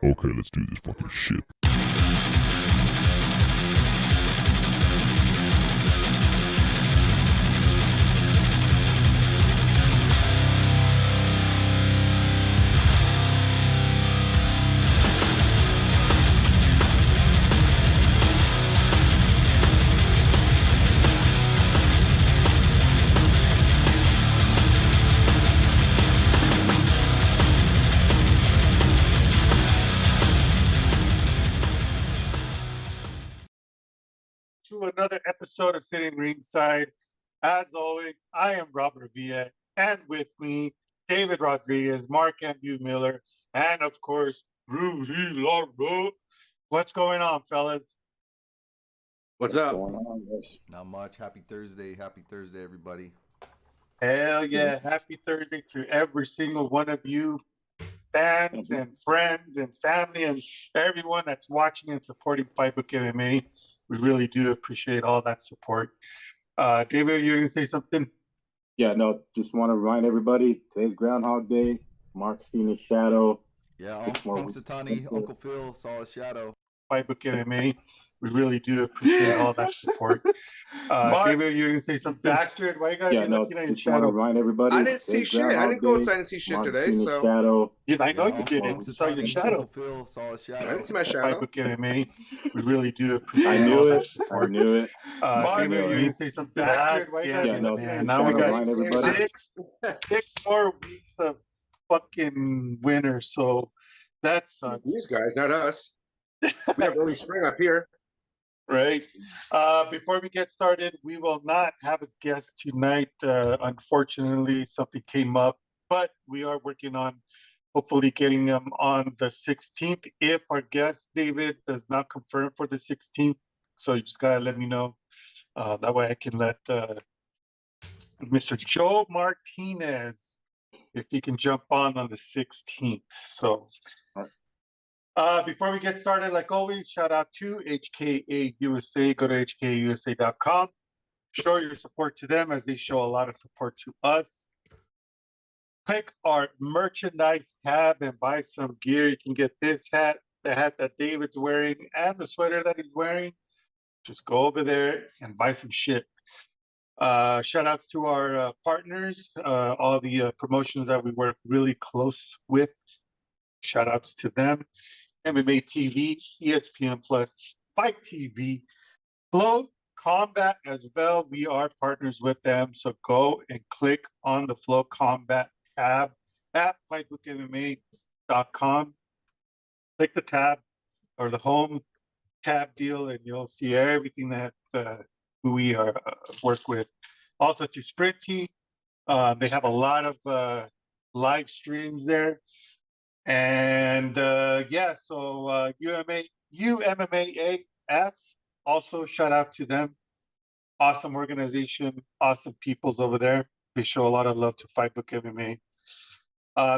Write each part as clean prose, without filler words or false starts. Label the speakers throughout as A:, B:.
A: Okay, let's do this fucking shit.
B: To another episode of Sitting Ringside. As always, I am Robert Villa, and with me, David Rodriguez, Mark M. Miller, and of course, Rudy LaRoe. What's going on, fellas?
C: What's up?
D: Not much. Happy Thursday, everybody.
B: Hell yeah. Happy Thursday to every single one of you, fans and friends and family and everyone that's watching and supporting Fightbook MMA. We really do appreciate all that support. David, you're going to say something?
E: Yeah, no, just want to remind everybody, today's Groundhog Day. Mark's seen his shadow.
D: Yeah, Punxsutawney, Uncle Phil saw a shadow.
B: Fightbook MMA. We really do appreciate all that support. David, you're going to say something? Bastard, why you got to be looking at your
E: just want to
B: shadow?
E: remind everybody.
C: I didn't see shit. I didn't go outside and see shit
E: Mark's
C: today,
E: seen his
C: so
E: shadow.
B: I know you didn't. You saw your shadow.
D: Uncle Phil saw a shadow.
C: I didn't see my shadow.
B: Fightbook MMA. We really do appreciate
E: I
B: all
E: knew
B: that
E: it.
B: support.
E: I knew it.
B: David, you're going to say something? Bastard, why you got to be looking at now we got
E: remind everybody.
B: six more weeks of fucking winter, so that sucks.
C: These guys, not us. We have early spring up here.
B: Right. Before we get started, we will not have a guest tonight. Unfortunately, something came up, but we are working on hopefully getting them on the 16th. If our guest, David, does not confirm for the 16th, so you just got to let me know. That way I can let Mr. Joe Martinez, if he can jump on the 16th. So before we get started, like always, shout out to HKA USA. Go to hkausa.com. Show your support to them as they show a lot of support to us. Click our merchandise tab and buy some gear. You can get this hat, the hat that David's wearing, and the sweater that he's wearing. Just go over there and buy some shit. Shout outs to our partners, all the promotions that we work really close with. Shout outs to them. MMA TV, ESPN Plus, Fight TV, Flow, Combat as well. We are partners with them. So go and click on the Flow Combat tab at fightbookmma.com. Click the tab or the home tab deal, and you'll see everything that who we work with. Also to Sprinty, they have a lot of live streams there. And yeah, so UMMAAF, also shout out to them. Awesome organization, awesome peoples over there. They show a lot of love to Fight Book MMA.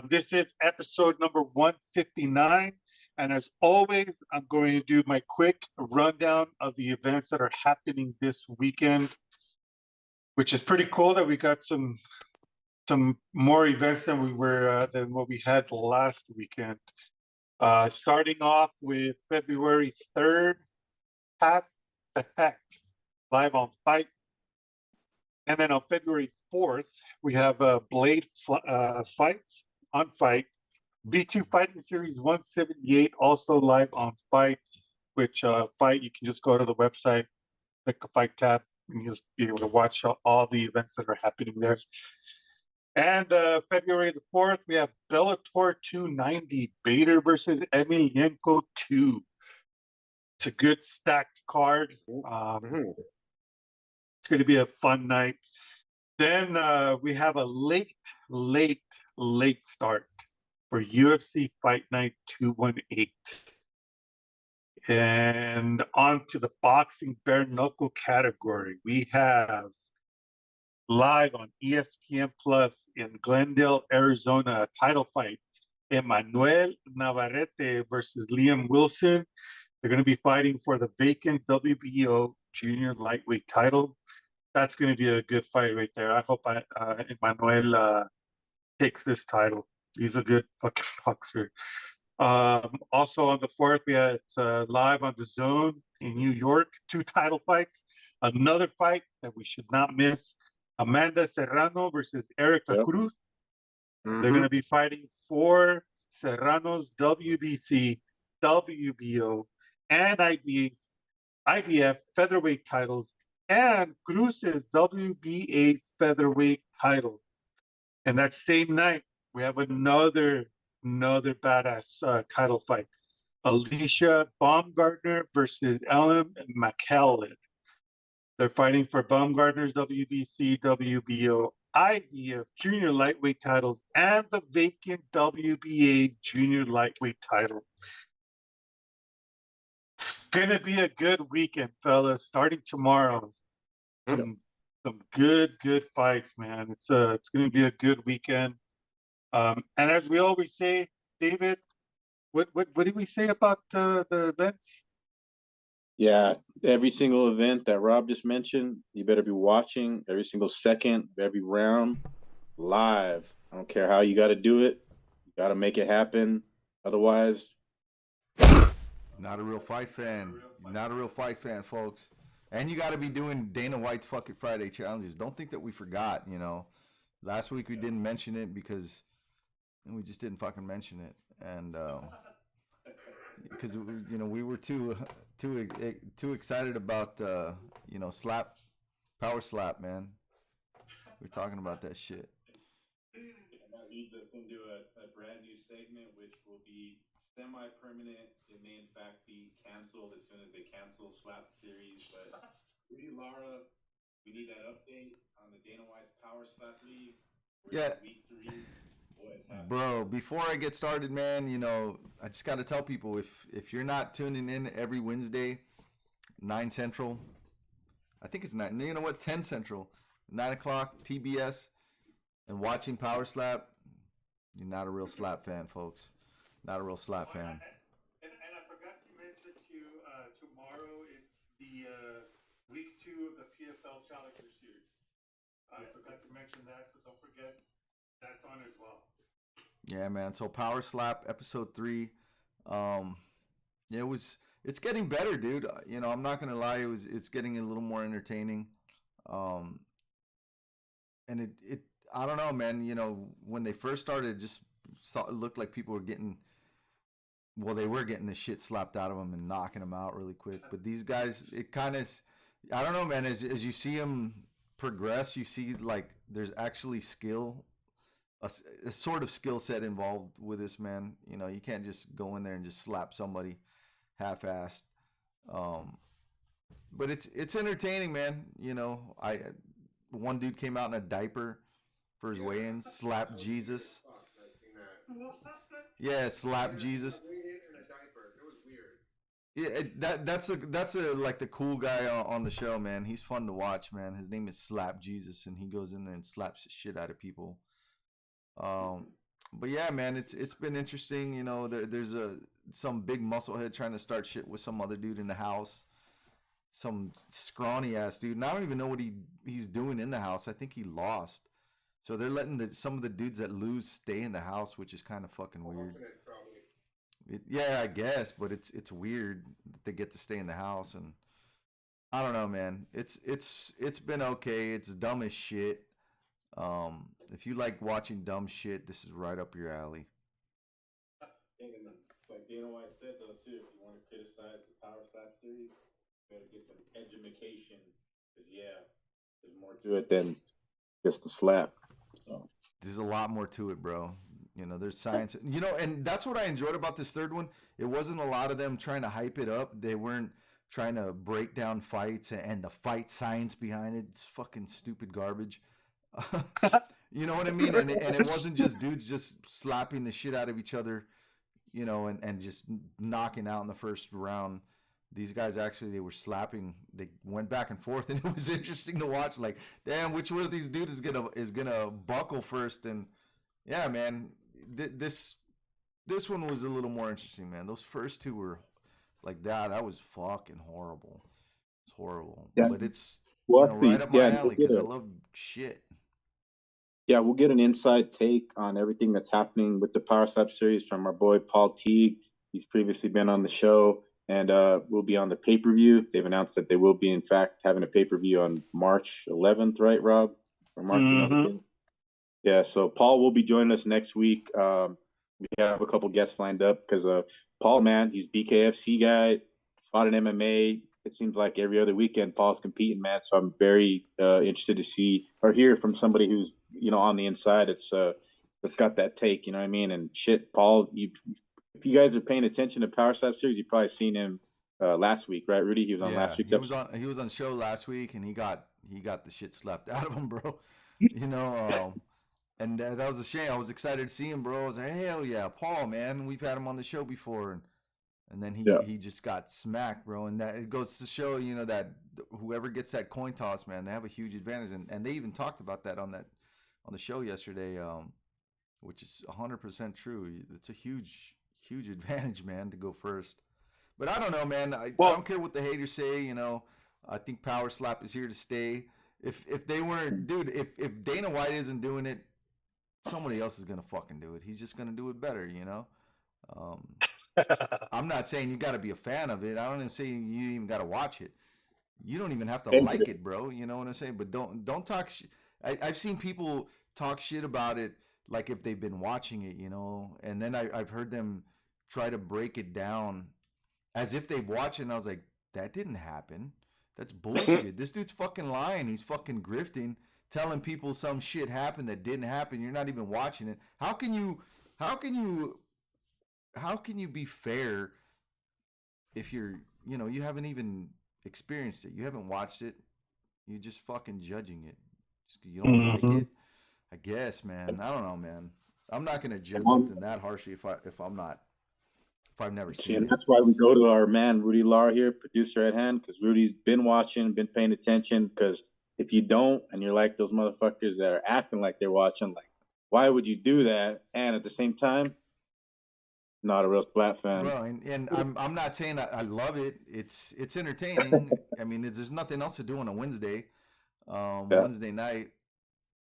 B: This is episode number 159. And as always, I'm going to do my quick rundown of the events that are happening this weekend, which is pretty cool that we got some more events than what we had last weekend. Starting off with February 3rd, Path to Hex, live on Fight. And then on February 4th, we have Blade Fights on Fight. B2 Fighting Series 178, also live on Fight, which Fight, you can just go to the website, click the Fight tab, and you'll be able to watch all the events that are happening there. And February the 4th, we have Bellator 290, Bader versus Emelianenko 2. It's a good stacked card. It's going to be a fun night. Then we have a late start for UFC Fight Night 218. And on to the boxing bare knuckle category. We have live on ESPN Plus in Glendale, Arizona, a title fight. Emmanuel Navarrete versus Liam Wilson. They're going to be fighting for the vacant WBO junior lightweight title. That's going to be a good fight right there. I hope Emmanuel takes this title. He's a good fucking boxer. Also on the 4th, we had live on the Zone in New York, 2 title fights. Another fight that we should not miss. Amanda Serrano versus Erica Cruz. They're going to be fighting for Serrano's WBC, WBO, and IBF featherweight titles, and Cruz's WBA featherweight title. And that same night, we have another badass title fight. Alicia Baumgartner versus Ellen McCallum. They're fighting for Baumgartner's WBC, WBO, IBF junior lightweight titles and the vacant WBA junior lightweight title. It's gonna be a good weekend, fellas. Starting tomorrow, some good fights, man. It's gonna be a good weekend. And as we always say, David, what did we say about the events?
E: Yeah, every single event that Rob just mentioned, you better be watching every single second, every round, live. I don't care how you got to do it. You got to make it happen. Otherwise,
D: Not a real fight fan. Not a real fight fan, folks. And you got to be doing Dana White's fucking Friday challenges. Don't think that we forgot, you know. Last week we didn't mention it because we just didn't fucking mention it. And because you know, we were too excited about you know, power slap, man. We're talking about that shit.
E: and that leads us into a brand new segment, which will be semi-permanent. It may in fact be canceled as soon as they cancel Slap Series. But Rudy Lara, we need that update on the Dana White's Power Slap League. We're in week 3.
D: Bro, before I get started, man, you know, I just got to tell people, if you're not tuning in every Wednesday, 9 Central, I think it's 9, you know what, 10 Central, 9 o'clock, TBS, and watching Power Slap, you're not a real slap fan, folks. Not a real slap fan.
B: And I forgot to mention tomorrow it's the week 2 of the PFL Challenger Series. I forgot to mention that, so don't forget that's on as well.
D: Yeah, man. So Power Slap episode 3, it's getting better, dude. You know, I'm not gonna lie, it's getting a little more entertaining. And it I don't know, man. You know, when they first started, it looked like people were getting the shit slapped out of them and knocking them out really quick. But these guys, it kind of I don't know, man. As you see him progress, you see like there's actually skill, a sort of skill set involved with this man. You know, you can't just go in there and just slap somebody half-assed. Um, but it's entertaining, man. You know, I one dude came out in a diaper for his weigh-ins, slapped Jesus. Yeah, slap Jesus.
C: In a diaper. It was weird.
D: Yeah, that's a like the cool guy on the show, man. He's fun to watch, man. His name is Slap Jesus, and he goes in there and slaps the shit out of people. Um, but yeah, man, it's been interesting. You know, there's some big musclehead trying to start shit with some other dude in the house, some scrawny ass dude. And I don't even know what he's doing in the house. I think he lost. So they're letting some of the dudes that lose stay in the house, which is kind of fucking weird. Yeah, I guess, but it's weird that they get to stay in the house, and I don't know, man. It's been okay. It's dumb as shit. If you like watching dumb shit, this is right up your alley.
E: And like Dana White said, though, too, if you want to criticize the Power Slap series, you better get some education. Because, yeah, there's more to it than just a slap. So.
D: There's a lot more to it, bro. You know, there's science. You know, and that's what I enjoyed about this third one. It wasn't a lot of them trying to hype it up. They weren't trying to break down fights and the fight science behind it. It's fucking stupid garbage. You know what I mean? And it wasn't just dudes just slapping the shit out of each other, you know, and just knocking out in the first round. These guys actually, they were slapping. They went back and forth, and it was interesting to watch. Like, damn, which one of these dudes is gonna buckle first? And yeah, man, this one was a little more interesting, man. Those first two were like that. That was fucking horrible. It's horrible,
F: Yeah.
D: but it's
F: Well,
D: right up my
F: yeah,
D: alley because I love shit.
F: yeah, we'll get an inside take on everything that's happening with the Power Slap series from our boy Paul Teague. He's previously been on the show, and we'll be on the pay-per-view. They've announced that they will be, in fact, having a pay-per-view on March 11th, right, Rob? Or March 11th? Yeah, so Paul will be joining us next week. We have a couple guests lined up because Paul, man, he's BKFC guy, fought in MMA. It seems like every other weekend Paul's competing, man. So I'm very interested to see or hear from somebody who's, you know, on the inside. It's got that take, you know what I mean? And shit, Paul, if you guys are paying attention to Power Slap series, you've probably seen him last week, right, Rudy? He was on last week's episode.
D: He was on show last week, and he got the shit slapped out of him, bro. You know, and that was a shame. I was excited to see him, bro. I was like, hell yeah, Paul, man. We've had him on the show before, and then he just got smacked, bro. And that it goes to show, you know, that whoever gets that coin toss, man, they have a huge advantage. And they even talked about that on the show yesterday, which is 100% true. It's a huge advantage, man, to go first. But I don't know, man. I don't care what the haters say. You know, I think Power Slap is here to stay. If they weren't, dude, if Dana White isn't doing it, somebody else is gonna fucking do it. He's just gonna do it better, you know. I'm not saying you got to be a fan of it. I don't even say you even got to watch it. You don't even have to like it, bro. You know what I'm saying? But don't talk. I've seen people talk shit about it, like if they've been watching it, you know. And then I've heard them try to break it down as if they've watched it. And I was like, that didn't happen. That's bullshit. This dude's fucking lying. He's fucking grifting, telling people some shit happened that didn't happen. You're not even watching it. How can you be fair if you haven't even experienced it? You haven't watched it. You're just fucking judging it. You don't like it. I guess, man. I don't know, man. I'm not gonna judge something that harshly if I've never seen it.
F: And that's why we go to our man Rudy Lara here, producer at hand, because Rudy's been watching, been paying attention. Because if you don't, and you're like those motherfuckers that are acting like they're watching, like, why would you do that? And at the same time, not a real Splat fan.
D: Bro, and I'm not saying I love it. It's entertaining. I mean, there's nothing else to do on a Wednesday. Wednesday night,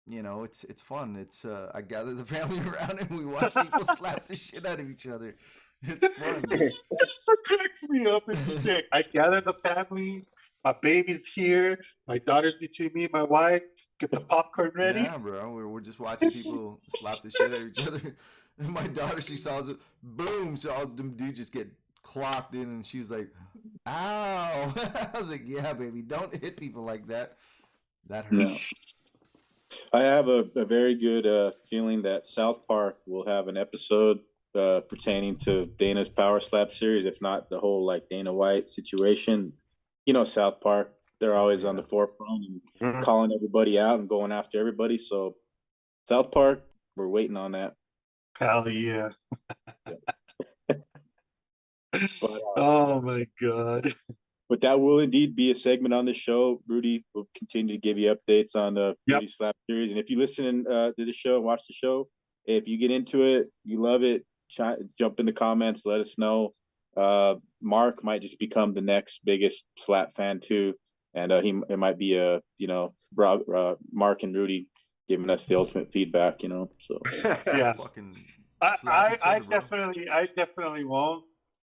D: you know, it's fun. It's I gather the family around and we watch people slap the shit out of each other. It's fun.
B: That's what cracks me up. I gather the family. My baby's here. My daughter's between me and my wife. Get the popcorn ready.
D: Yeah, bro. We're just watching people slap the shit out of each other. And my daughter, she saw it. Boom! So all them dudes just get clocked in, and she's like, Ow! I was like, yeah, baby, don't hit people like that. That
F: No.
D: hurts.
F: I have a very good feeling that South Park will have an episode pertaining to Dana's Power Slap series, if not the whole like Dana White situation. You know, South Park, they're always on
D: Yeah.
F: the forefront and
C: Mhm.
F: calling everybody out and going after everybody. So, South Park, we're waiting on that.
B: Hell yeah.
F: But
B: Oh my God.
F: But that will indeed be a segment on the show. Rudy will continue to give you updates on the
B: Yep.
F: Rudy Slap series. And if you listen to the show, watch the show, if you get into it, you love it, jump in the comments, let us know. Mark might just become the next biggest Slap fan too, and it might be Mark and Rudy giving us the ultimate feedback. So
B: Yeah.
D: Fucking
B: I,
D: slap each
B: I
D: other, bro.
B: definitely won't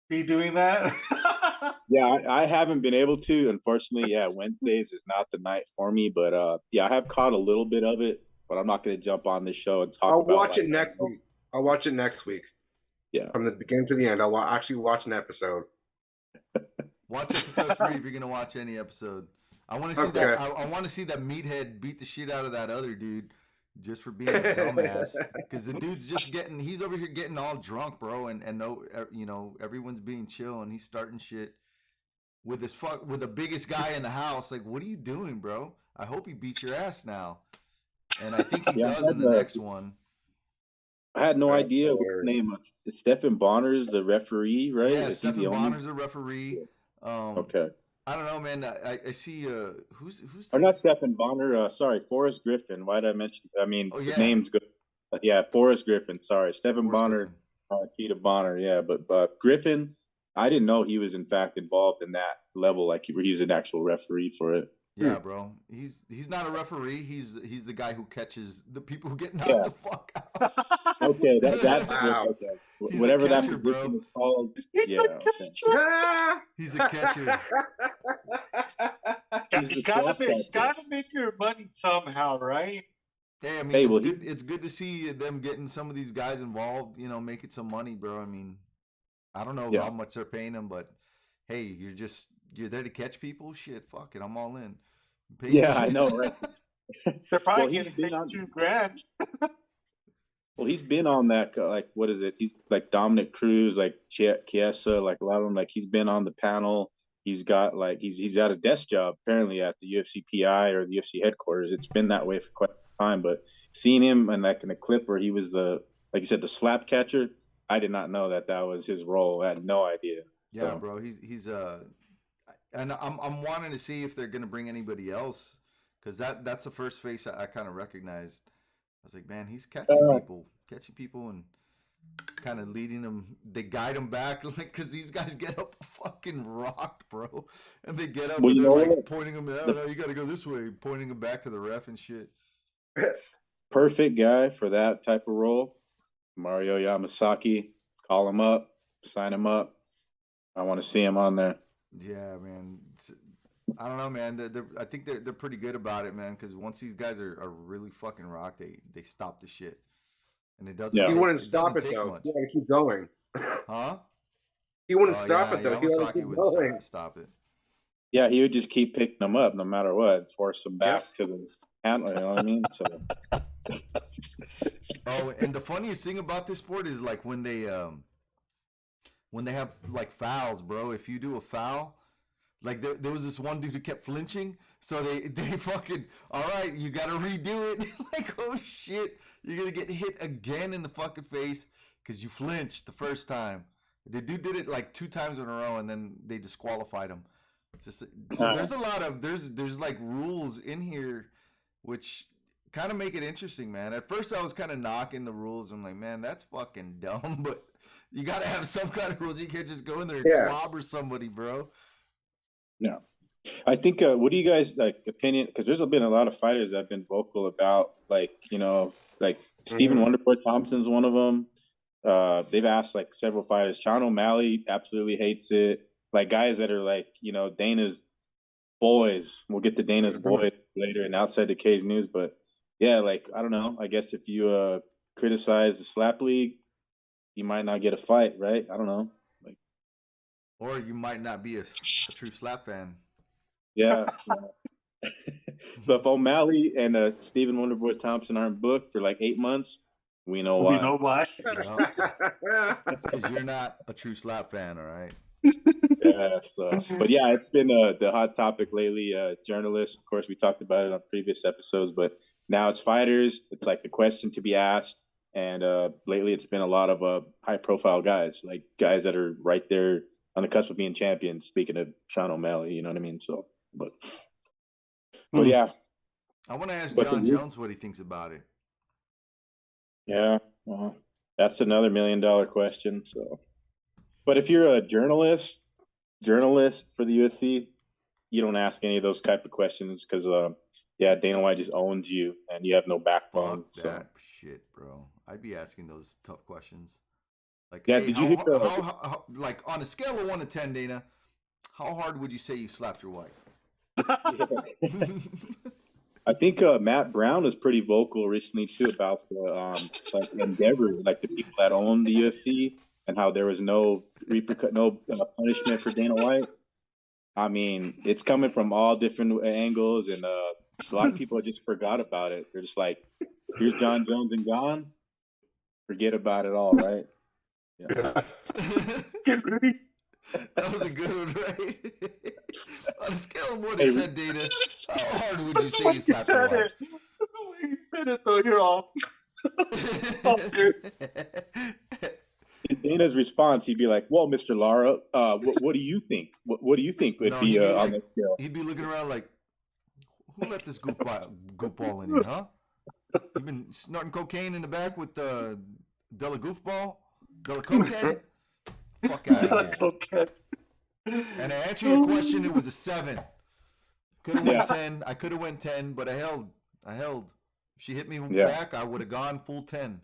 B: be doing that.
F: yeah, I haven't been able to. Unfortunately, yeah, Wednesdays is not the night for me. But yeah, I have caught a little bit of it, but I'm not going to jump on this show and talk
C: I'll
F: about
C: watch
F: like,
C: it next week. I'll watch it next week.
F: Yeah.
C: From the beginning to the end. I'll actually watch an episode.
D: Watch episode 3 if you're gonna watch any episode. I want to see
C: Okay.
D: that. I want to see that meathead beat the shit out of that other dude just for being a dumbass. Because the dude's just he's over here getting all drunk, bro, and no, everyone's being chill, and he's starting shit with with the biggest guy in the house. Like, what are you doing, bro? I hope he beats your ass now, and I think he
F: Yeah,
D: does in the next one.
F: I had no
C: That's
F: idea what his
C: hilarious.
F: name was. Stephen Bonner's the referee, right?
D: Yeah,
F: Is he
D: Stephen
F: the only?
D: Bonner's a referee.
F: Okay.
D: I don't know, man. I see who's
F: Or not Stephen Bonner. Sorry, Forrest Griffin. Why did I mention? I mean,
D: Oh,
F: the
D: yeah.
F: name's good. But yeah, Forrest Griffin. Sorry, Stephen
D: Forrest
F: Bonner.
D: Griffin.
F: Peter Bonner. Yeah, but Griffin, I didn't know he was in fact involved in that level. Like he's an actual referee for it.
D: Yeah, bro. He's not a referee. He's the guy who catches the people who get knocked
F: Yeah.
D: the fuck out.
F: Okay, that's
C: Wow.
F: okay.
D: He's
F: Whatever
D: a
F: that
D: catcher,
F: position
D: bro.
F: is called.
B: He's
F: Yeah.
B: the
F: Okay.
B: catcher.
D: He's a catcher.
F: He's
B: You
F: the
B: gotta
F: slap
B: make,
F: catcher.
B: make your money somehow, right?
D: Hey, I mean,
F: Hey,
D: it's
F: well,
D: good. It's good to see them getting some of these guys involved. Making some money, bro. I mean, I don't know
F: Yeah.
D: how much they're paying them, but hey, you're there to catch people. Shit, fuck it, I'm all in. Pay me.
F: Yeah, I know, right?
B: They're probably
F: Well, he's
B: getting
F: been
B: paid
F: on-
B: $2,000.
F: Well, he's been on that, like, what is it? He's like Dominic Cruz, like Chiesa, like a lot of them. Like he's been on the panel. He's got like he's got a desk job apparently at the UFC PI or the UFC headquarters. It's been that way for quite some time. But seeing him and like in a clip where he was like you said, the slap catcher, I did not know that was his role. I had no idea.
D: Yeah,
F: So,
D: bro. He's and I'm wanting to see if they're gonna bring anybody else because that's the first face I kind of recognized. I was like, man, he's catching people, and kind of leading them. They guide them back, like, because these guys get up fucking rocked, bro, and they get up
F: Well,
D: and
F: you
D: they're
F: know
D: like
F: what?
D: pointing them out. No, you got to go this way, pointing them back to the ref and shit.
F: Perfect guy for that type of role. Mario Yamasaki, call him up, sign him up. I want to see him on there.
D: Yeah, man. I don't know, man. I think they're pretty good about it, man. Because once these guys are really fucking rocked, they stop the shit, and it doesn't.
F: Yeah.
C: He
D: take-
C: wouldn't
D: it
C: stop
D: doesn't
C: it
D: take
C: though.
D: much.
C: He wanted to keep going.
D: Huh?
C: He wouldn't
D: Oh,
C: stop
D: yeah,
C: it though. He wanted to
D: Yamasaki
C: keep
D: would
C: going.
D: stop it.
F: Yeah, he would just keep picking them up no matter what, force them back to the handler. You know what I mean? So
D: Oh, and the funniest thing about this sport is like when they have like fouls, bro. If you do a foul, like there was this one dude who kept flinching, so they fucking all right, you gotta redo it. Like, oh shit, you're gonna get hit again in the fucking face because you flinched the first time. The dude did it like 2 times in a row, and then they disqualified him. It's just so there's a lot of there's like rules in here, which kind of make it interesting, man. At first, I was kind of knocking the rules. I'm like, man, that's fucking dumb. But you got to have some kind of rules. You can't just go in there and
C: Yeah.
D: clobber somebody, bro.
F: no, I think. What do you guys like opinion? Because there's been a lot of fighters that have been vocal about like Stephen Wonderboy Thompson's one of them. They've asked like several fighters. Sean O'Malley absolutely hates it. Like guys that are like Dana's boys. We'll get to Dana's boys later in Outside the Cage news, but yeah, like I don't know. I guess if you criticize the slap league, you might not get a fight, right? I don't know.
D: Or you might not be a true slap fan.
F: Yeah. So if O'Malley and Stephen Wonderboy Thompson aren't booked for like 8 months, we know why.
B: We know why.
D: It's because you're not a true slap fan, all right?
F: Yeah. So, but yeah, it's been the hot topic lately. Journalists, of course, we talked about it on previous episodes, but now it's fighters. It's like the question to be asked, and lately it's been a lot of high-profile guys, like guys that are right there on the cusp of being champions. Speaking of Sean O'Malley, you know what I mean? So, but yeah.
D: I want to ask
F: But
D: John
F: the-
D: Jones what he thinks about it.
F: Yeah, well, that's another $1 million question. So, but if you're a journalist for the UFC, you don't ask any of those type of questions because, yeah, Dana White just owns you and you have no backbone.
D: Fuck
F: So,
D: that shit, bro. I'd be asking those tough questions. Like,
F: Yeah,
D: hey,
F: did you hit the-
D: how, like on a scale of 1 to 10, Dana, how hard would you say you slapped your wife?
F: I think Matt Brown was pretty vocal recently too about the like Endeavor, like the people that own the UFC, and how there was no punishment for Dana White. I mean, it's coming from all different angles, and a lot of people just forgot about it. They're just like, "Here's John Jones and gone. Forget about it all, right?" Yeah.
B: Get Rudy.
D: That was a good one, right? On a scale of 1
F: Hey,
D: to 10, Dana, how hard would you
B: The
D: say
B: way
D: you slapped your
B: said
D: wife?
B: it. The way you said it, though, you're all. All serious.
F: In Dana's response, he'd be like, "Well, Mr. Lara, what do you think? What do you think would
D: No,
F: be
D: he'd be
F: on
D: like-
F: the scale?"
D: He'd be looking around like, who let this goofball in here, huh? You been snorting cocaine in the back with Della Goofball? Della Cokehead? Fuck out of here.
B: Okay.
D: And to answer your question, it was a 7. Could have
F: Yeah.
D: went 10. I could have went 10, but I held. If she hit me
F: Yeah.
D: back, I would have gone full 10.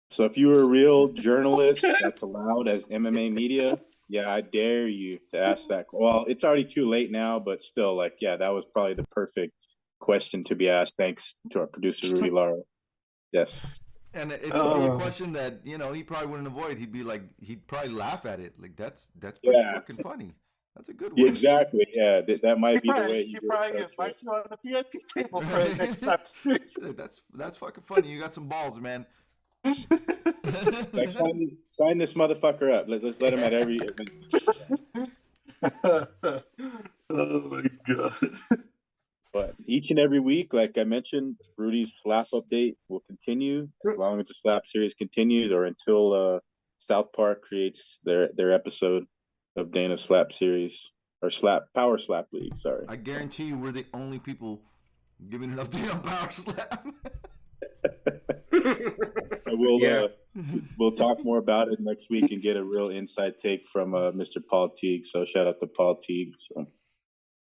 F: So if you were a real journalist that's allowed as MMA media, yeah, I dare you to ask that. Well, it's already too late now, but still, like, yeah, that was probably the perfect question to be asked. Thanks to our producer Rudy Lara. Yes.
D: And it's probably a question that, he probably wouldn't avoid. He'd probably laugh at it. Like, that's pretty
F: Yeah.
D: fucking funny. That's a good
F: Yeah,
D: one.
F: exactly. Yeah, that might be the way
B: He
F: you
B: probably invite you on the VIP table for the next time. Seriously.
D: That's fucking funny. You got some balls, man.
F: Like, sign this motherfucker up. Let's let him at every event.
B: Oh my god.
F: But each and every week, like I mentioned, Rudy's slap update will continue as long as the slap series continues, or until South Park creates their episode of Dana's slap series or power slap league. Sorry.
D: I guarantee you, we're the only people giving an update on Power Slam.
F: We'll talk more about it next week and get a real inside take from Mr. Paul Teague. So shout out to Paul Teague. So,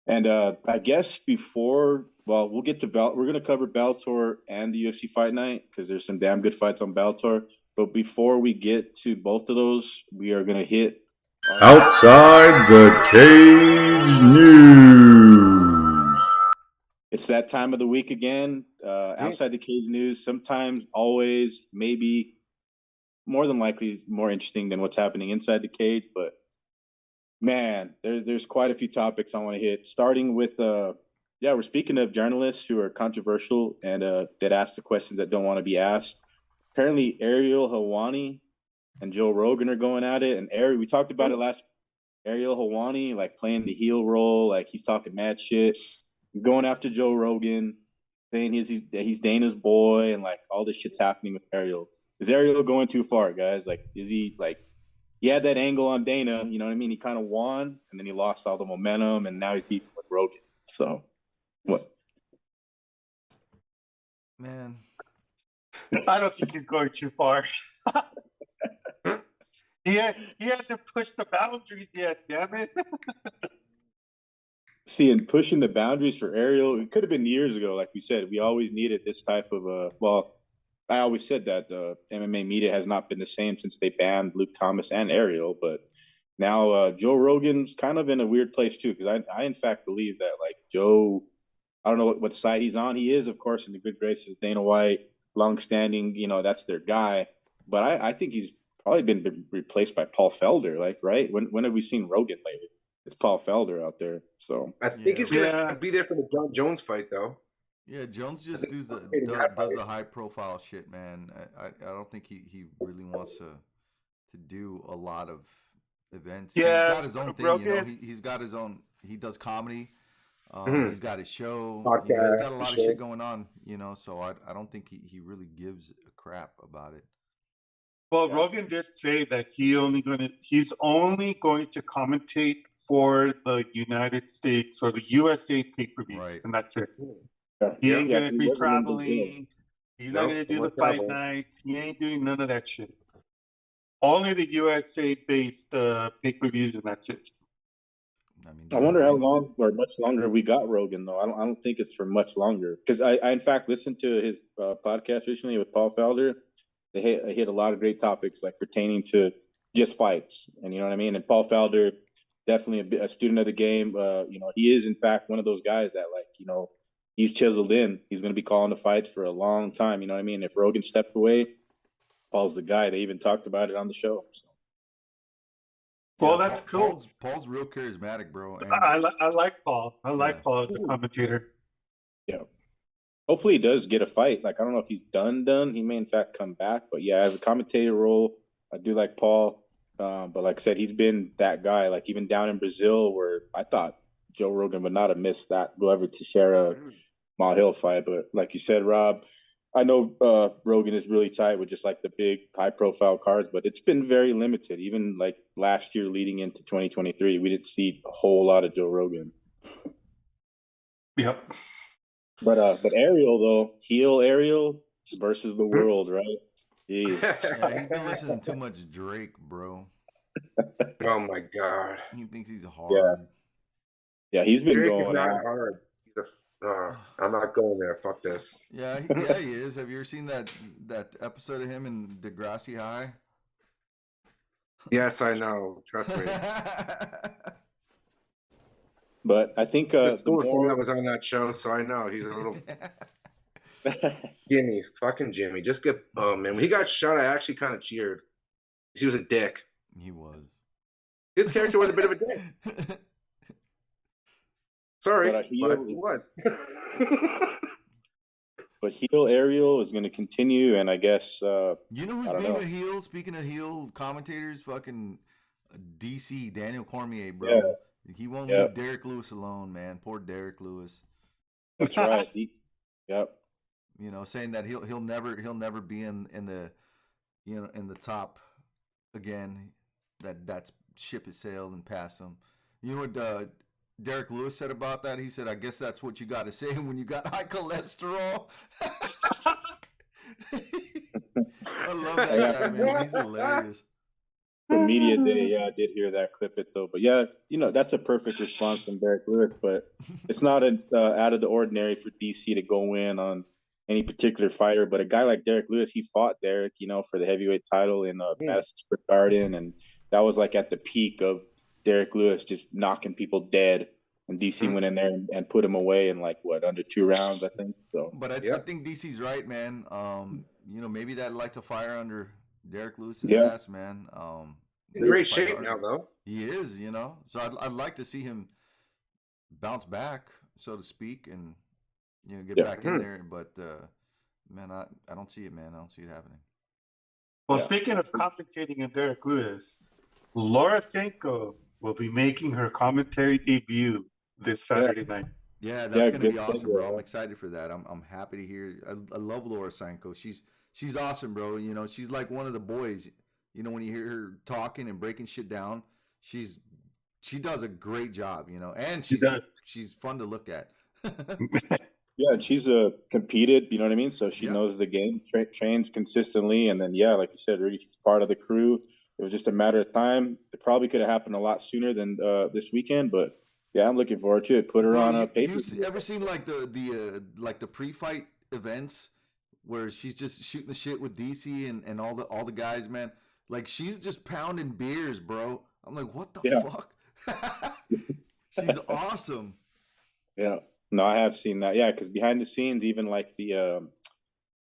F: and I guess we'll get to we're gonna cover Bellator and the UFC Fight Night because there's some damn good fights on Bellator. But before we get to both of those, we are gonna hit
A: Outside the Cage News.
F: It's that time of the week again. Outside the cage news, sometimes, always, maybe, more than likely, more interesting than what's happening inside the cage. But man, there's quite a few topics I want to hit. Starting with, we're speaking of journalists who are controversial and that ask the questions that don't want to be asked. Apparently, Ariel Helwani and Joe Rogan are going at it. And we talked about it last. Ariel Helwani, like playing the heel role, like he's talking mad shit. Going after Joe Rogan, saying he's Dana's boy, and like all this shit's happening with Ariel. Is Ariel going too far, guys? Like, is he he had that angle on Dana, you know what I mean? He kind of won, and then he lost all the momentum, and now he's beefing with Rogan. So, what?
D: Man,
B: I don't think he's going too far. He hasn't pushed the boundaries yet, damn it.
F: See, and pushing the boundaries for Ariel, it could have been years ago. Like we said, we always needed this type of I always said that the MMA media has not been the same since they banned Luke Thomas and Ariel. But now Joe Rogan's kind of in a weird place too, because I in fact believe that like Joe, I don't know what side he's on. He is, of course, in the good graces of Dana White, longstanding, that's their guy. But I think he's probably been replaced by Paul Felder. Like, right? When have we seen Rogan lately? It's Paul Felder out there. So
C: I think he's
B: Yeah.
C: gonna be there for the John Jones fight, though.
D: Yeah, Jones just
C: think
D: does the
C: he's that
D: does
C: fight.
D: the high profile shit, man. I don't think he really wants to do a lot of events.
B: Yeah,
D: He's got his own thing, you know.
B: Rogan-
D: He's got his own. He does comedy.
C: Mhm.
D: He's got his show.
C: Podcast,
D: he's got a
C: the
D: lot of
C: show.
D: shit going on, you know. So I don't think he really gives a crap about it.
B: Well,
F: Yeah.
B: Rogan did say that he's only going to commentate for the United States or the USA pay-per-views,
D: Right.
B: and that's it.
F: yeah,
B: He ain't
C: Yeah,
B: going to
F: he
B: be
F: wasn't in Brazil.
B: traveling. He's
C: No,
B: not going to
C: no
B: do
C: more
B: the fight
C: traveling.
B: nights. He ain't doing none of that shit. Only the USA-based pay-per-views, and that's it.
D: I mean,
F: I wonder how long or much longer we got Rogan though. I don't think it's for much longer because I in fact listened to his podcast recently with Paul Felder. They hit a lot of great topics like pertaining to just fights, and you know what I mean. And Paul Felder, definitely a student of the game. You know, he is in fact one of those guys that like you know he's chiseled in. He's going to be calling the fights for a long time. You know what I mean. If Rogan stepped away, Paul's the guy. They even talked about it on the show. So.
B: Well, that's cool.
D: Paul's real charismatic, bro. And
B: I like Paul. I like
D: Yeah.
B: Paul as a commentator.
F: Yeah. Hopefully he does get a fight. Like I don't know if he's done. He may in fact come back. But yeah, as a commentator role, I do like Paul. But like I said, he's been that guy. Like even down in Brazil, where I thought Joe Rogan would not have missed that whoever Teixeira Mile Hill fight. But like you said, Rob, I know Rogan is really tight with just like the big high profile cards, but it's been very limited. Even like last year leading into 2023, we didn't see a whole lot of Joe Rogan.
B: Yep.
F: But Ariel though, heel Ariel versus the world, right? Jeez.
D: yeah, he's been listening to too much Drake, bro.
C: Oh my God,
D: He thinks he's hard.
F: Yeah, he's been
C: Drake is
F: going
C: not
F: out.
C: hard. I'm not going there. Fuck this.
D: Yeah, he is. Have you ever seen that episode of him in Degrassi High?
C: Yes, I know. Trust me.
F: But I think
C: The
F: the
C: school team that
F: more,
C: was on that show, so I know he's a little Jimmy. Fucking Jimmy. Just get. Oh man, when he got shot, I actually kind of cheered. He was a dick.
D: He was.
C: His character was a bit of a dick. Sorry,
F: But he-
C: but he was.
F: but heel Ariel is going to continue, and I guess
D: You know who's
F: I don't
D: being
F: know.
D: a heel? Speaking of heel commentators, fucking DC Daniel Cormier, bro.
F: Yeah.
D: He won't
F: Yeah.
D: leave Derek Lewis alone, man. Poor Derek Lewis.
F: that's right. Yep.
D: You know, saying that he'll never be in the in the top again. That ship has sailed and passed him. You know what Derek Lewis said about that? He said, "I guess that's what you got to say when you got high cholesterol." I love that guy, man. He's hilarious.
F: For media day, yeah, I did hear that clip it though. But yeah, you know, that's a perfect response from Derek Lewis. But it's not out of the ordinary for DC to go in on any particular fighter. But a guy like Derek Lewis, he fought Derek, you know, for the heavyweight title in Madison Square Garden, and that was like at the peak of Derek Lewis just knocking people dead. And DC went in there and put him away in like what, under 2 rounds, I think. So,
D: But I
C: Yep.
D: think DC's right, man. You know, maybe that lights a fire under Derek Lewis's
F: Yeah.
D: ass, man.
C: He's in great
D: fight
C: shape
D: hard.
C: now, though.
D: He is, you know. So I'd like to see him bounce back, so to speak, and get
F: Yeah.
D: back in there. But man, I don't see it, man. I don't see it happening.
B: Well,
F: Yeah.
B: speaking of commentating in Derek Lewis, Laura Senko will be making her commentary debut this Saturday night.
D: Yeah, that's
F: Yeah,
D: gonna be
F: good
D: awesome,
F: thing,
D: bro.
F: yeah.
D: I'm excited for that. I'm happy to hear. I love Laura Sanko. She's awesome, bro. You know, she's like one of the boys. You know, when you hear her talking and breaking shit down, she does a great job. You know, and
B: She does.
D: she's fun to look at.
F: yeah, and she's competed, you know what I mean? So she
D: Yeah.
F: knows the game, trains consistently. And then, yeah, like you said, Rudy, she's part of the crew. It was just a matter of time. It probably could have happened a lot sooner than this weekend, but yeah, I'm looking forward to it. Put her
D: Bro,
F: on a
D: you
F: paper.
D: ever seen like the pre-fight events where she's just shooting the shit with DC and all the guys, man? Like she's just pounding beers, bro. I'm like, what the
F: Yeah.
D: fuck? She's awesome.
F: Yeah, no, I have seen that. Yeah, because behind the scenes, even like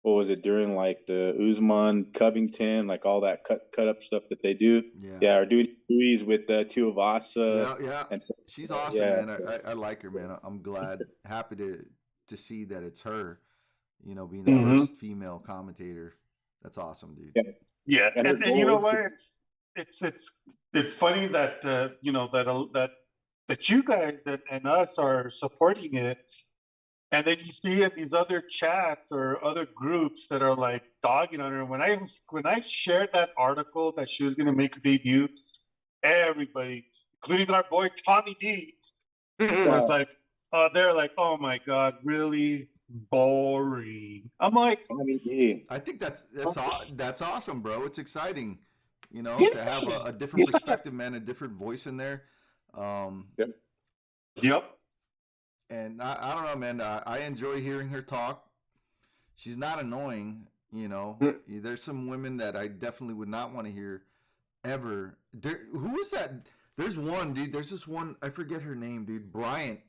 F: what was it, during like the Usman Covington, like all that cut up stuff that they do.
D: Yeah.
F: Or doing series with Tuivasa.
D: Yeah.
F: And
D: She's awesome, man. I like her, man. I'm glad, happy to see that it's her, you know, being the
B: Mhm.
D: first female commentator. That's awesome, dude.
F: Yeah.
B: Yeah,
F: And her
B: and you know
F: goal-
B: what? It's funny that you know that you guys and us are supporting it, and then you see in these other chats or other groups that are like dogging on her. When I shared that article that she was going to make a debut, everybody, including our boy Tommy D, was like, they're like, oh my god, really boring. I'm like,
F: Tommy D.
D: I think that's awesome, bro. It's exciting, you know,
B: Yeah.
D: to have a different perspective, man, a different voice in there.
B: yep.
D: And I don't know, man. I enjoy hearing her talk. She's not annoying, you know. There's some women that I definitely would not want to hear ever. Who is that? There's one, dude. There's this one. I forget her name, dude. Bryant.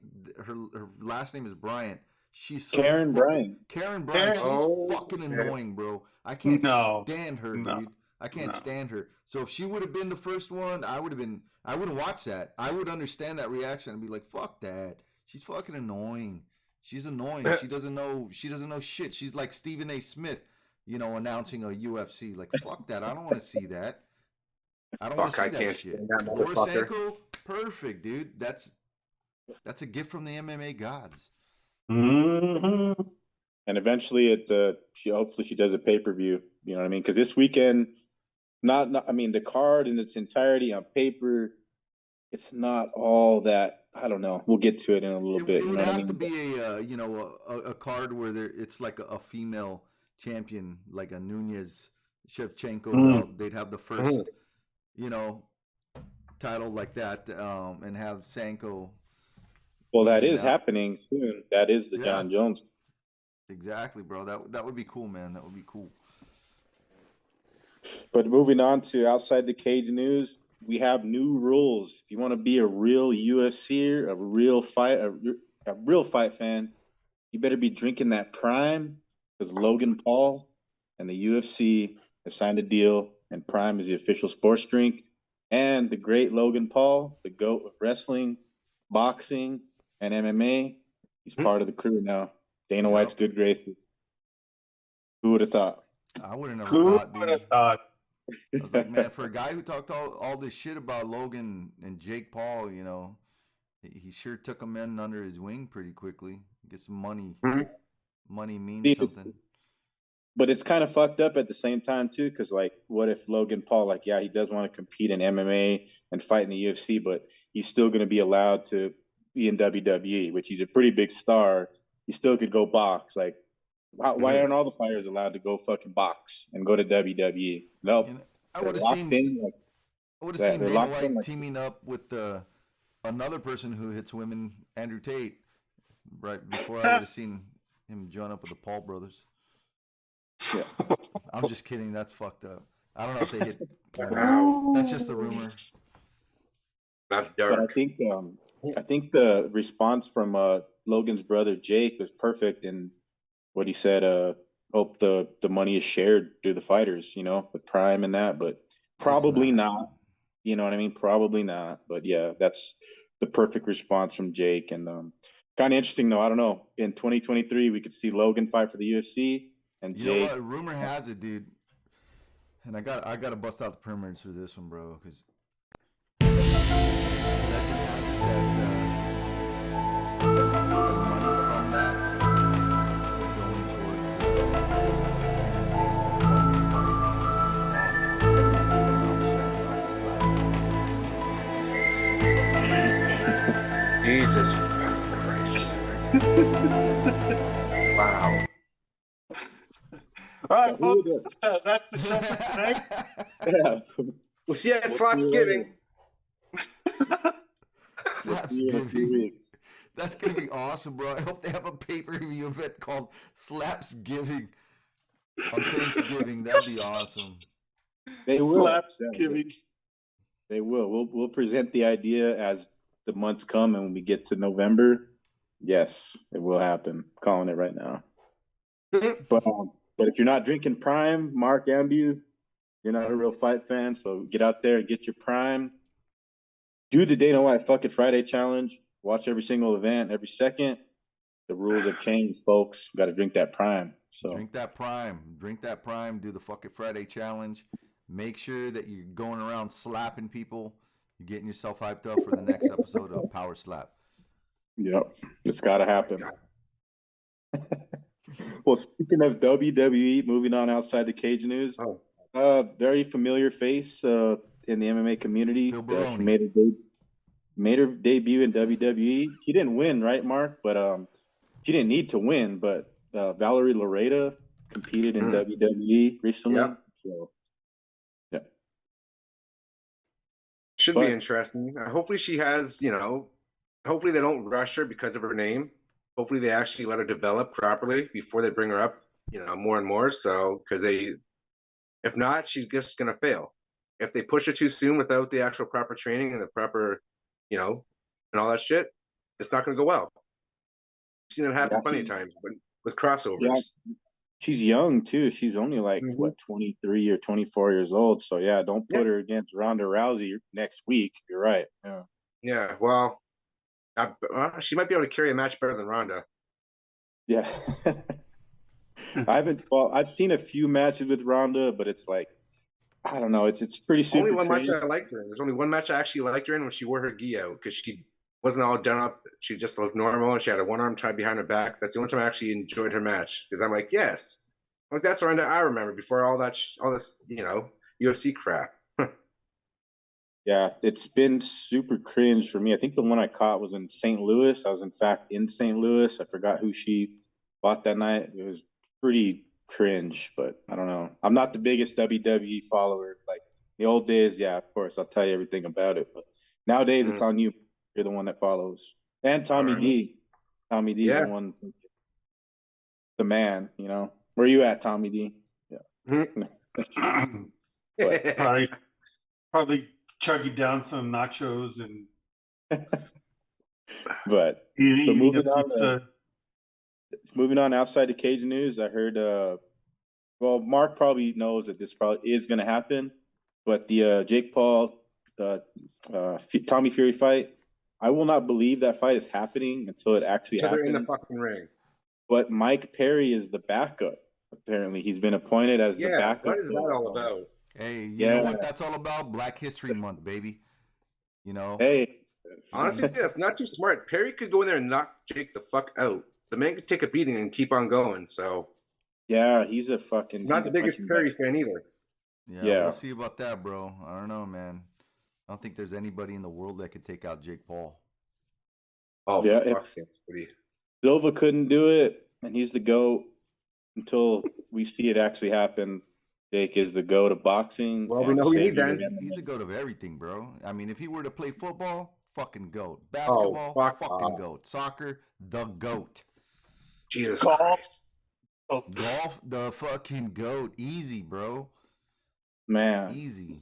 D: Her last name is Bryant. She's so
F: Karen Bryant.
D: Karen Bryant. She's
C: Oh,
D: fucking
C: yeah.
D: annoying, bro. I can't
B: No.
D: stand her,
B: No.
D: dude. I can't
B: No.
D: stand her. So if she would have been the first one, I wouldn't watch that. I would understand that reaction and be like, fuck that. She's fucking annoying. She's annoying. She doesn't know shit. She's like Stephen A. Smith, you know, announcing a UFC. Like, fuck that. I don't want to see that. I don't want to
C: Fuck,
D: see
C: I
D: that
C: can't
D: shit.
C: stand that
D: Borisenko,
C: motherfucker.
D: perfect, dude. That's a gift from the MMA gods.
B: hmm
F: And eventually hopefully she does a pay-per-view, you know what I mean? Because this weekend, I mean, the card in its entirety on paper, it's not all that. I don't know. We'll get to it in a little bit.
D: It
F: You
D: would
F: know what I
D: have to
F: mean?
D: be a card where it's like a female champion, like a Nunez Shevchenko belt. They'd have the first, you know, title like that, and have Sanko.
F: Well, that
D: moving
F: is
D: out.
F: happening soon. That is the
D: Yeah.
F: John Jones.
D: Exactly, bro. That would be cool, man. That would be cool.
F: But moving on to outside the cage news, we have new rules. If you want to be a real UFCer, a real fight fan, you better be drinking that Prime, because Logan Paul and the UFC have signed a deal, and Prime is the official sports drink. And the great Logan Paul, the GOAT of wrestling, boxing, and MMA, he's part of the crew now. Dana White's good graces. Who would have thought?
D: I would have never
B: Who
D: thought,
B: would have
D: dude.
B: thought?
D: I was like, man, for a guy who talked all this shit about Logan and Jake Paul, you know, he sure took them in under his wing pretty quickly. Get some money. Money means something.
F: But it's kind of fucked up at the same time too, because like, what if Logan Paul, like, yeah, he does want to compete in MMA and fight in the UFC, but he's still going to be allowed to be in WWE, which he's a pretty big star. He still could go box. Like, why aren't all the fighters allowed to go fucking box and go to WWE? Nope.
D: You know, I would have seen Dana White teaming up with another person who hits women, Andrew Tate, right before I would have seen him join up with the Paul brothers.
F: Yeah.
D: I'm just kidding. That's fucked up. I don't know if they hit. That's just a rumor.
C: That's
F: But
C: dark.
F: I think the response from Logan's brother Jake was perfect in what he said. Hope the money is shared to the fighters, you know, with Prime and that, but probably not. You know what I mean? Probably not. But yeah, that's the perfect response from Jake. And kind of interesting though. I don't know. In 2023, we could see Logan fight for the UFC and
D: You
F: Jake.
D: know what? Rumor has it, dude. And I got to bust out the perimeters for this one, bro, because legend has it that the money from that is going towards
C: Jesus Christ. Wow.
B: All right, folks, that's the show for today.
F: Yeah.
C: We'll see you at Slapsgiving.
D: Slapsgiving. That's gonna be awesome, bro. I hope they have a pay-per-view event called Slapsgiving on Thanksgiving. That'd be awesome.
F: They will.
B: Slapsgiving.
F: They will. We'll present the idea as the months come, and when we get to November, yes, it will happen. I'm calling it right now. But But if you're not drinking Prime, Mark Ambu, you're not a real fight fan. So get out there and get your Prime. Do the Dana White Fuck It Friday challenge. Watch every single event, every second. The rules have changed, folks. You got to drink that Prime. So
D: Drink that Prime. Drink that Prime. Do the Fuck It Friday challenge. Make sure that you're going around slapping people. You're getting yourself hyped up for the next episode of Power Slap.
F: Yep, it's got to happen. Well, speaking of WWE, moving on outside the cage news. Very familiar face in the MMA community. She made her debut in WWE. She didn't win, right, Mark? But she didn't need to win. But Valerie Loretta competed in WWE recently.
C: Yep.
F: So, yeah.
C: Should be interesting. Hopefully she has, hopefully they don't rush her because of her name. Hopefully they actually let her develop properly before they bring her up, more and more. So, because if not, she's just going to fail. If they push her too soon without the actual proper training and the proper, and all that shit, it's not going to go well. I've seen it happen plenty of times with crossovers. Yeah.
F: She's young too. She's only like 23 or 24 years old. So yeah, don't put her against Ronda Rousey next week. You're right. Yeah.
C: Yeah. Well, she might be able to carry a match better than Ronda.
F: Yeah. I've seen a few matches with Ronda, but it's like, I don't know. It's pretty super.
C: Only one match I liked her in. There's only one match I actually liked her in when she wore her gi out because she wasn't all done up. She just looked normal and she had a one arm tied behind her back. That's the only time I actually enjoyed her match because I'm like, yes, like that's Ronda I remember before all this, UFC crap.
F: Yeah, it's been super cringe for me. I think the one I caught was in St. Louis. I was in fact in St. Louis. I forgot who she fought that night. It was pretty cringe, but I don't know. I'm not the biggest WWE follower. Like the old days, yeah, of course, I'll tell you everything about it. But nowadays, it's on you. You're the one that follows. And Tommy D. Tommy D's the one, the man. Where you at, Tommy D? Yeah.
B: Probably chugging down some nachos and.
F: But moving on outside the cage news, I heard. Well, Mark probably knows that this probably is going to happen, but the Jake Paul, Tommy Fury fight, I will not believe that fight is happening until it actually happens.
C: They're in the fucking ring.
F: But Mike Perry is the backup. Apparently, he's been appointed as the backup.
C: What is that all about?
D: Hey, you know what that's all about? Black History Month, baby.
F: Hey,
C: honestly, that's not too smart. Perry could go in there and knock Jake the fuck out. The man could take a beating and keep on going. So,
F: yeah, he's a fucking
C: not the biggest Perry fan either.
D: Yeah, we'll see about that, bro. I don't know, man. I don't think there's anybody in the world that could take out Jake Paul.
C: Oh,
F: yeah,
C: for fuck's sake, buddy.
F: Silva couldn't do it, and he's the GOAT until we see it actually happen. Jake is the GOAT of boxing.
C: Well, we know we need that.
D: He's the GOAT of everything, bro. I mean, if he were to play football, fucking GOAT. Basketball, fucking GOAT. Soccer, the GOAT.
C: Jesus
B: Christ.
D: Golf, the fucking GOAT. Easy, bro.
F: Man.
D: Easy.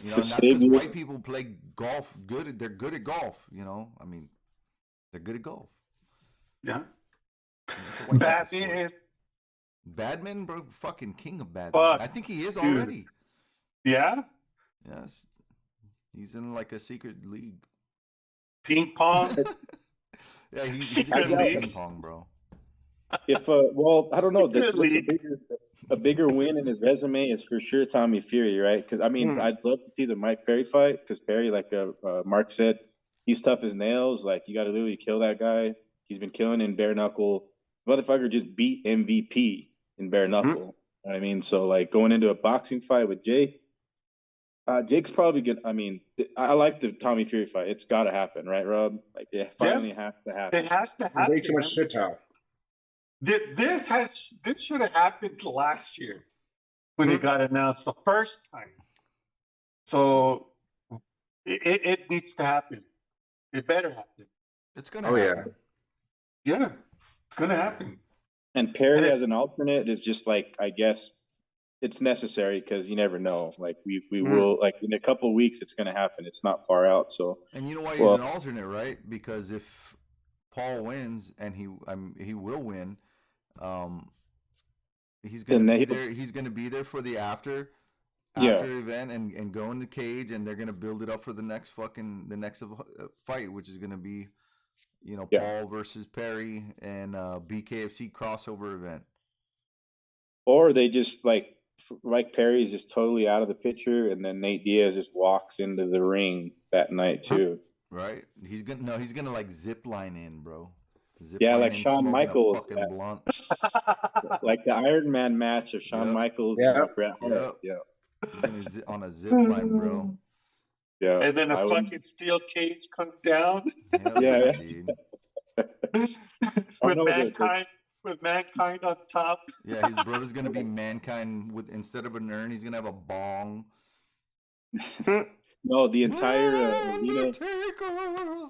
D: And that's because white people play golf good. They're good at golf, I mean, they're good at golf.
B: Yeah.
D: Badminton, bro, fucking king of badminton. I think he is already.
B: Yeah?
D: Yes. He's in like a secret league.
B: Ping pong?
D: Yeah, he's in ping pong, bro.
F: If I don't know. A bigger win in his resume is for sure Tommy Fury, right? Because I mean, I'd love to see the Mike Perry fight because Perry, like Mark said, he's tough as nails. Like you got to literally kill that guy. He's been killing in bare knuckle. Motherfucker just beat MVP in bare knuckle. You know what I mean? So like going into a boxing fight with Jake, Jake's probably good. I mean, I like the Tommy Fury fight. It's got to happen, right, Rob? Like it finally has to happen.
B: It has to happen.
C: Way too much shit talk.
B: This should have happened last year when it got announced the first time. So it needs to happen. It better happen.
D: It's gonna happen.
B: Yeah, it's gonna happen.
F: And Perry as an alternate is just like, I guess it's necessary because you never know. Like we will, like in a couple of weeks, it's gonna happen. It's not far out. So
D: and you know why he's an alternate, right? Because if Paul wins and he will win, He's gonna
F: And
D: be
F: they-
D: there. He's gonna be there for the after
F: Yeah.
D: event and go in the cage, and they're gonna build it up for the next fight, which is gonna be,
F: Yeah.
D: Paul versus Perry and BKFC crossover event.
F: Or they just like Mike Perry's just totally out of the picture, and then Nate Diaz just walks into the ring that night too.
D: Right? He's gonna like zip line in, bro. Zip
F: Yeah,
D: line
F: like
D: in,
F: Shawn
D: smoking a
F: Michaels,
D: fucking
F: yeah.
D: blunt.
F: Like the Iron Man match of Shawn
D: Yep.
F: Michaels
C: Yeah.
F: and Bret Hart.
D: Yep.
F: Yeah,
D: He's gonna on a zip line, bro.
F: yeah.
B: And then a
F: I would-
B: fucking steel cage comes down
D: Hell
F: Yeah,
D: yeah,
F: yeah.
D: dude.
B: with
F: know that-
B: mankind on top.
D: Yeah, his brother's gonna be Mankind with, instead of an urn, he's gonna have a bong.
F: No, the entire arena.
D: Undertaker.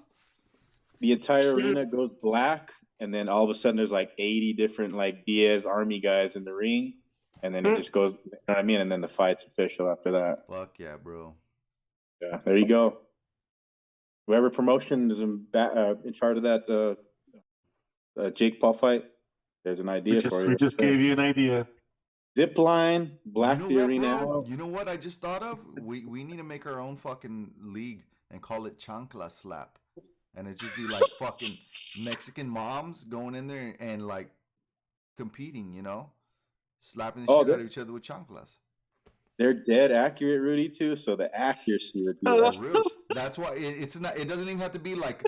F: The entire arena goes black, and then all of a sudden there's like 80 different like Diaz Army guys in the ring, and then it just goes. You know what I mean? And then the fight's official after that.
D: Fuck yeah, bro.
F: Yeah, there you go. Whoever promotion is in charge of that Jake Paul fight, there's an idea for you.
B: We just gave you an idea.
F: Zip line, black
D: You know
F: the
D: what,
F: arena
D: bro?
F: out.
D: You know what I just thought of? We need to make our own fucking league and call it Chancla Slap. And it just be like fucking Mexican moms going in there and like competing, slapping the
F: Oh,
D: shit out
F: they're-
D: of each other with chanclas.
F: They're dead accurate, Rudy, too. So the accuracy would be
B: Oh,
F: like,
D: For real. That's why it's not. It doesn't even have to be like,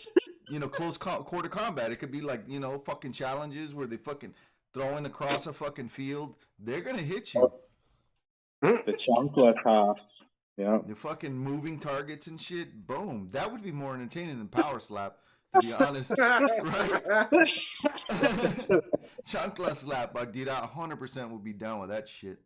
D: close quarter combat. It could be like, fucking challenges where they fucking throwing across a fucking field. They're gonna hit you.
F: the chancla toss. Yeah.
D: The fucking moving targets and shit. Boom. That would be more entertaining than power slap, to be honest. Right? Chancla slap, dude. I 100% would be down with that shit.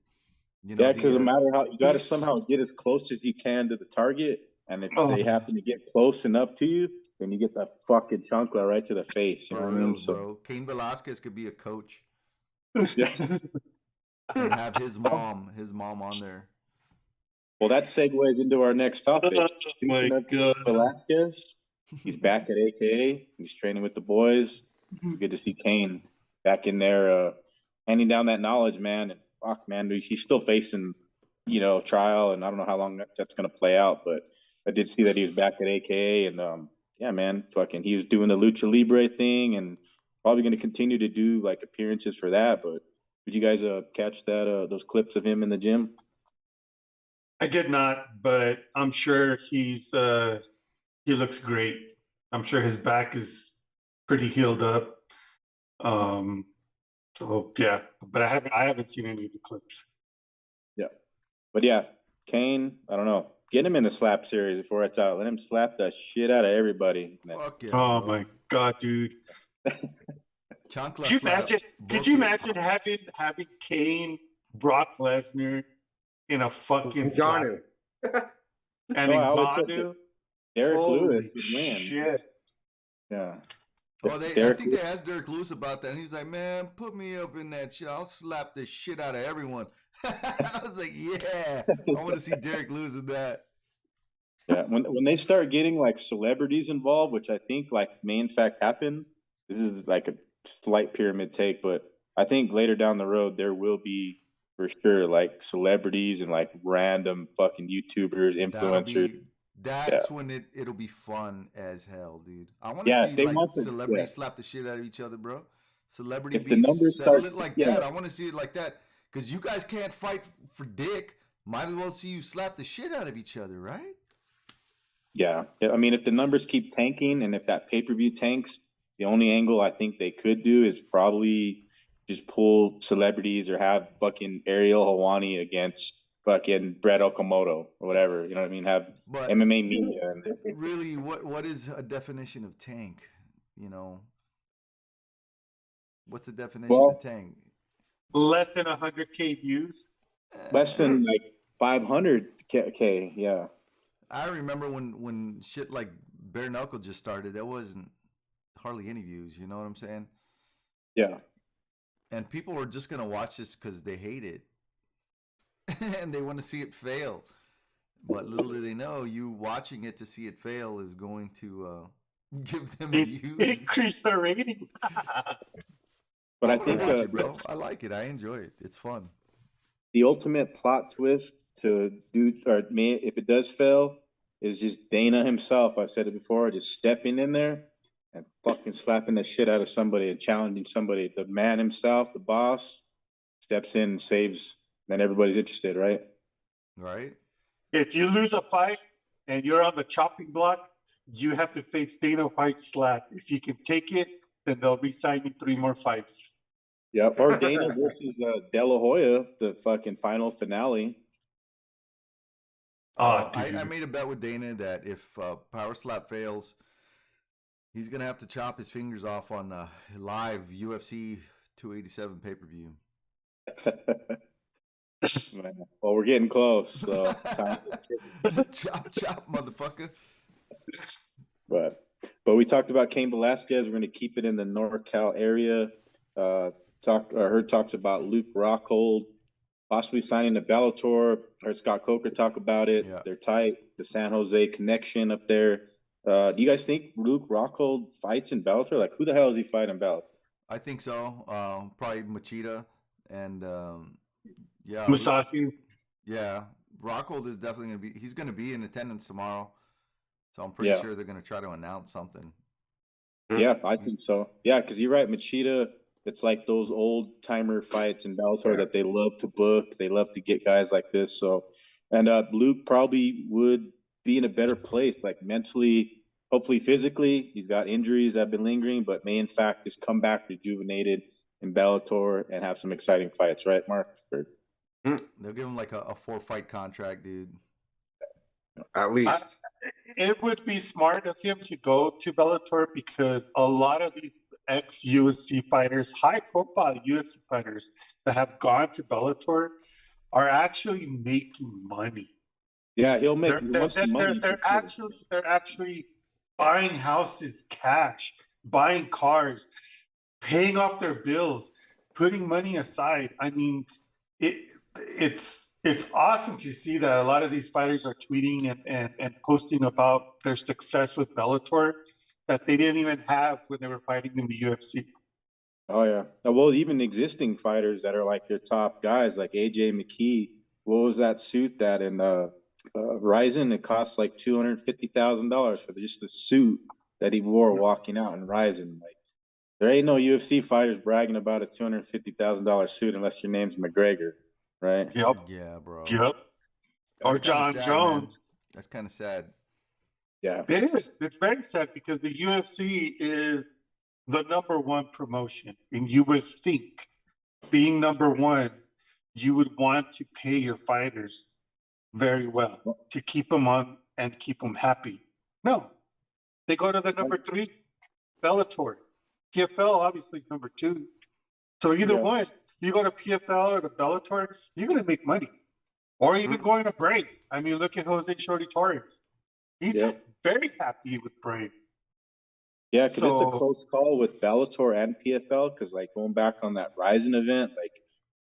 F: Yeah, because no matter how, you got to somehow get as close as you can to the target, and if they happen to get close enough to you, then you get that fucking chancla right to the face. You know
D: For
F: what I mean?
D: real, bro. Cain Velasquez could be a coach
F: Yeah.
D: and have his mom on there.
F: Well, that segues into our next topic.
B: Oh my
F: Speaking of
B: God.
F: Velasquez, he's back at AKA. He's training with the boys. It's good to see Kane back in there, handing down that knowledge, man. And fuck, man, he's still facing, trial, and I don't know how long that's going to play out. But I did see that he was back at AKA, and yeah, man, fucking, he was doing the lucha libre thing, and probably going to continue to do like appearances for that. But did you guys catch that those clips of him in the gym?
B: I did not, but I'm sure he looks great. I'm sure his back is pretty healed up. So yeah, but I haven't seen any of the clips.
F: But yeah, Kane, I don't know. Get him in the slap series before it's out. Let him slap the shit out of everybody.
D: Fuck yeah.
B: Oh
D: bro.
B: my God, dude.
D: Chancla
B: Could you
D: slap.
B: imagine?
D: Book
B: Could you
D: it.
B: imagine having Kane, Brock Lesnar in a fucking slap
C: Ngannou.
B: and
F: No, I always said
B: Ngannou?
F: Derek
B: Holy
F: Lewis would win.
B: shit.
F: Yeah.
D: Oh, I
F: Derek
D: think they asked Derek Lewis about that, and he's like, "Man, put me up in that shit. I'll slap the shit out of everyone." I was like, "Yeah, I want to see Derek Lewis in that."
F: Yeah. When they start getting like celebrities involved, which I think like may in fact happen, this is like a slight pyramid take, but I think later down the road there will be for sure like celebrities and like random fucking YouTubers, influencers.
D: That's when it'll be fun as hell, dude. I want to
F: Yeah,
D: see
F: they
D: like
F: want to-
D: celebrities
F: yeah.
D: slap the shit out of each other, bro. Celebrity
F: If the
D: beef,
F: numbers
D: settle
F: start-
D: it like
F: yeah.
D: that. I want to see it like that because you guys can't fight for dick. Might as well see you slap the shit out of each other, right?
F: Yeah. I mean, if the numbers keep tanking and if that pay-per-view tanks, the only angle I think they could do is probably just pull celebrities or have fucking Ariel Hawani against fucking Brett Okamoto or whatever. You know what I mean? Have
D: But
F: MMA media. And,
D: really, what is a definition of tank? What's the definition
F: Well-
D: of tank?
B: Less than 100K views.
F: less than like 500K. Yeah.
D: I remember when shit like bare knuckle just started, there wasn't hardly any views. You know what I'm saying?
F: Yeah.
D: And people were just gonna watch this because they hate it and they want to see it fail. But little do they know, you watching it to see it fail is going to give them views.
B: Increase the rating.
F: But I
D: I'm gonna
F: think
D: watch it, bro. I like it. I enjoy it. It's fun.
F: the ultimate plot twist to do, or if it does fail, is just Dana himself. I said it before, just stepping in there and fucking slapping the shit out of somebody and challenging somebody. The man himself, the boss, steps in and saves. Then everybody's interested, right?
D: Right?
B: If you lose a fight and you're on the chopping block, you have to face Dana White's slap. If you can take it, then they'll re-sign you 3 more fights.
F: Yeah. Or Dana versus De La Hoya, the fucking final finale.
B: Oh,
D: I
B: dude.
D: made a bet with Dana that if Power Slap fails, he's gonna have to chop his fingers off on live UFC 287 pay per view.
F: Well, we're getting close, so
D: Chop, chop, motherfucker.
F: but we talked about Cain Velasquez. We're going to keep it in the NorCal area. Heard talks about Luke Rockhold possibly signing to Bellator. Heard Scott Coker talk about it.
D: Yeah.
F: They're tight. The San Jose connection up there. Do you guys think Luke Rockhold fights in Bellator? Like, who the hell is he fighting in Bellator?
D: I think so. Probably Machida and yeah,
B: Musashi.
D: yeah. Rockhold is definitely gonna be. He's gonna be in attendance tomorrow, so I'm pretty sure they're gonna try to announce something.
F: Yeah, I think so. Yeah, because you're right, Machida. It's like those old timer fights in Bellator that they love to book. They love to get guys like this. So, and Luke probably would be in a better place, like mentally, hopefully physically. He's got injuries that have been lingering, but may in fact just come back rejuvenated in Bellator and have some exciting fights, right, Mark?
D: They'll give him like a 4-fight contract, dude.
C: At least.
B: It would be smart of him to go to Bellator because a lot of these ex-UFC fighters, high-profile UFC fighters that have gone to Bellator are actually making money.
F: Yeah, he'll make
B: They're actually buying houses cash, buying cars, paying off their bills, putting money aside. I mean, it's awesome to see that a lot of these fighters are tweeting and posting about their success with Bellator that they didn't even have when they were fighting in the UFC.
F: Oh yeah. Well, even existing fighters that are like their top guys, like AJ McKee. What was that suit that in Ryzen? It cost like $250,000 for just the suit that he wore walking out in Ryzen. Like, there ain't no UFC fighters bragging about a $250,000 suit unless your name's McGregor, right?
B: Yep.
D: Yeah, bro.
B: Yep.
D: That's
B: Or John
D: sad,
B: Jones.
D: Man. That's kind of sad.
F: Yeah.
B: It is. It's very sad because the UFC is the #1 promotion. And you would think, being #1, you would want to pay your fighters very well to keep them on and keep them happy. No, they go to the #3, Bellator. PFL obviously is #2. So either one, you go to PFL or to Bellator, you're going to make money. Or even going to Brave. I mean, look at Jose Shorty Torres. He's very happy with Brave.
F: Yeah, because it's a close call with Bellator and PFL. Because like going back on that Ryzen event, like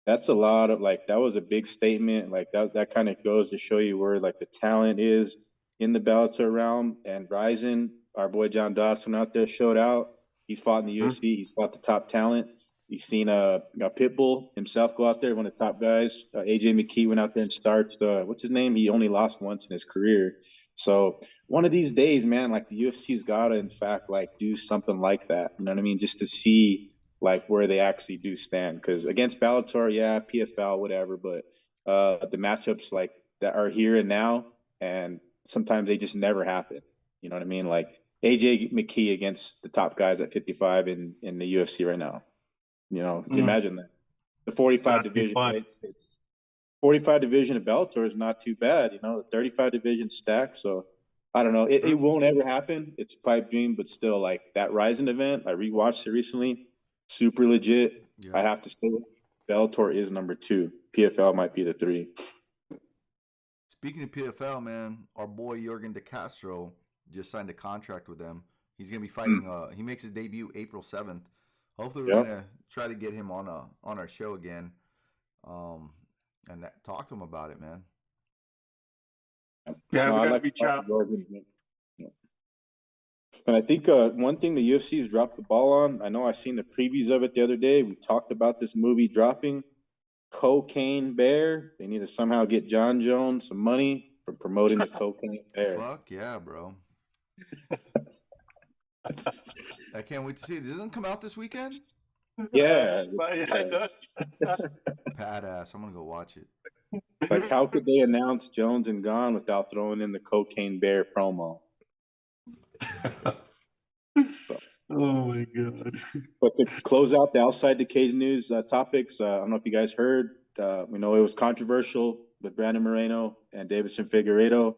F: that's a lot of like that was a big statement. Like that kind of goes to show you where like the talent is in the Bellator realm. And Ryzen, our boy John Dawson out there showed out. He's fought in the UFC. He's fought the top talent. You've seen Pitbull himself go out there, one of the top guys. AJ McKee went out there and started. What's his name? He only lost once in his career. So one of these days, man, like the UFC's got to, in fact, like do something like that. You know what I mean? Just to see like where they actually do stand. Because against Bellator, yeah, PFL, whatever. But the matchups like that are here and now, and sometimes they just never happen. You know what I mean? Like AJ McKee against the top guys at 55 in the UFC right now. You know, imagine that. The 45 division, right? 45 division of Bellator is not too bad. You know, the 35 division stack. So I don't know. It won't ever happen. It's a pipe dream, but still, like that Ryzen event, I rewatched it recently. Super legit. Yeah. I have to say, Bellator is #2. PFL might be the 3.
D: Speaking of PFL, man, our boy Jorgen De Castro just signed a contract with them. He's gonna be fighting. He makes his debut April 7th. Hopefully, we're gonna try to get him on our show again, and talk to him about it, man.
B: Yeah, we gotta reach out.
F: And I think one thing the UFC has dropped the ball on, I know I seen the previews of it the other day. We talked about this movie dropping. Cocaine Bear. They need to somehow get John Jones some money for promoting the Cocaine Bear.
D: Fuck yeah, bro. I can't wait to see it. Doesn't it come out this weekend?
F: Yeah.
B: But yeah, it does.
D: Badass. I'm gonna go watch it.
F: Like, how could they announce Jones and Gone without throwing in the Cocaine Bear promo?
B: Oh my god.
F: But to close out the outside the cage news topics, I don't know if you guys heard. We know it was controversial with Brandon Moreno and Davison Figueiredo.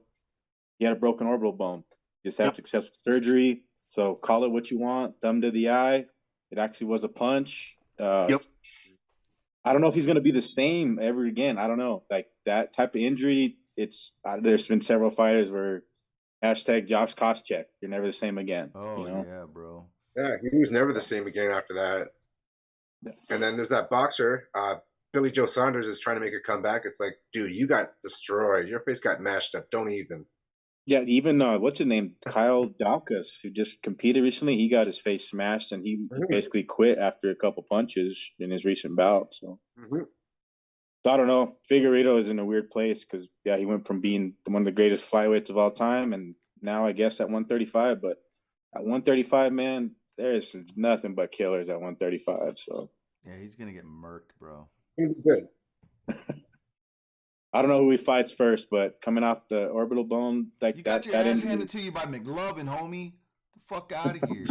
F: He had a broken orbital bone. Just had successful surgery. So call it what you want. Thumb to the eye. It actually was a punch. I don't know if he's going to be the same ever again. I don't know. Like that type of injury, there's been several fighters where hashtag Josh Koscheck. You're never the same again.
D: Oh,
F: you know?
D: yeah, bro.
C: Yeah, he was never the same again after that. And then there's that boxer, Billy Joe Saunders is trying to make a comeback. It's like, dude, you got destroyed. Your face got mashed up. Don't even.
F: Yeah, even what's his name? Kyle Daukaus, who just competed recently, he got his face smashed and he basically quit after a couple punches in his recent bout. So, so I don't know. Figueiredo is in a weird place because he went from being one of the greatest flyweights of all time, and now I guess at 135. But at 135, man, there's nothing but killers at 135. So
D: yeah, he's gonna get murked, bro.
C: He's good.
F: I don't know who he fights first, but coming off the orbital bone, like
D: you
F: that,
D: got your
F: that
D: ass
F: injury,
D: handed to you by McLovin, homie. The fuck out of here.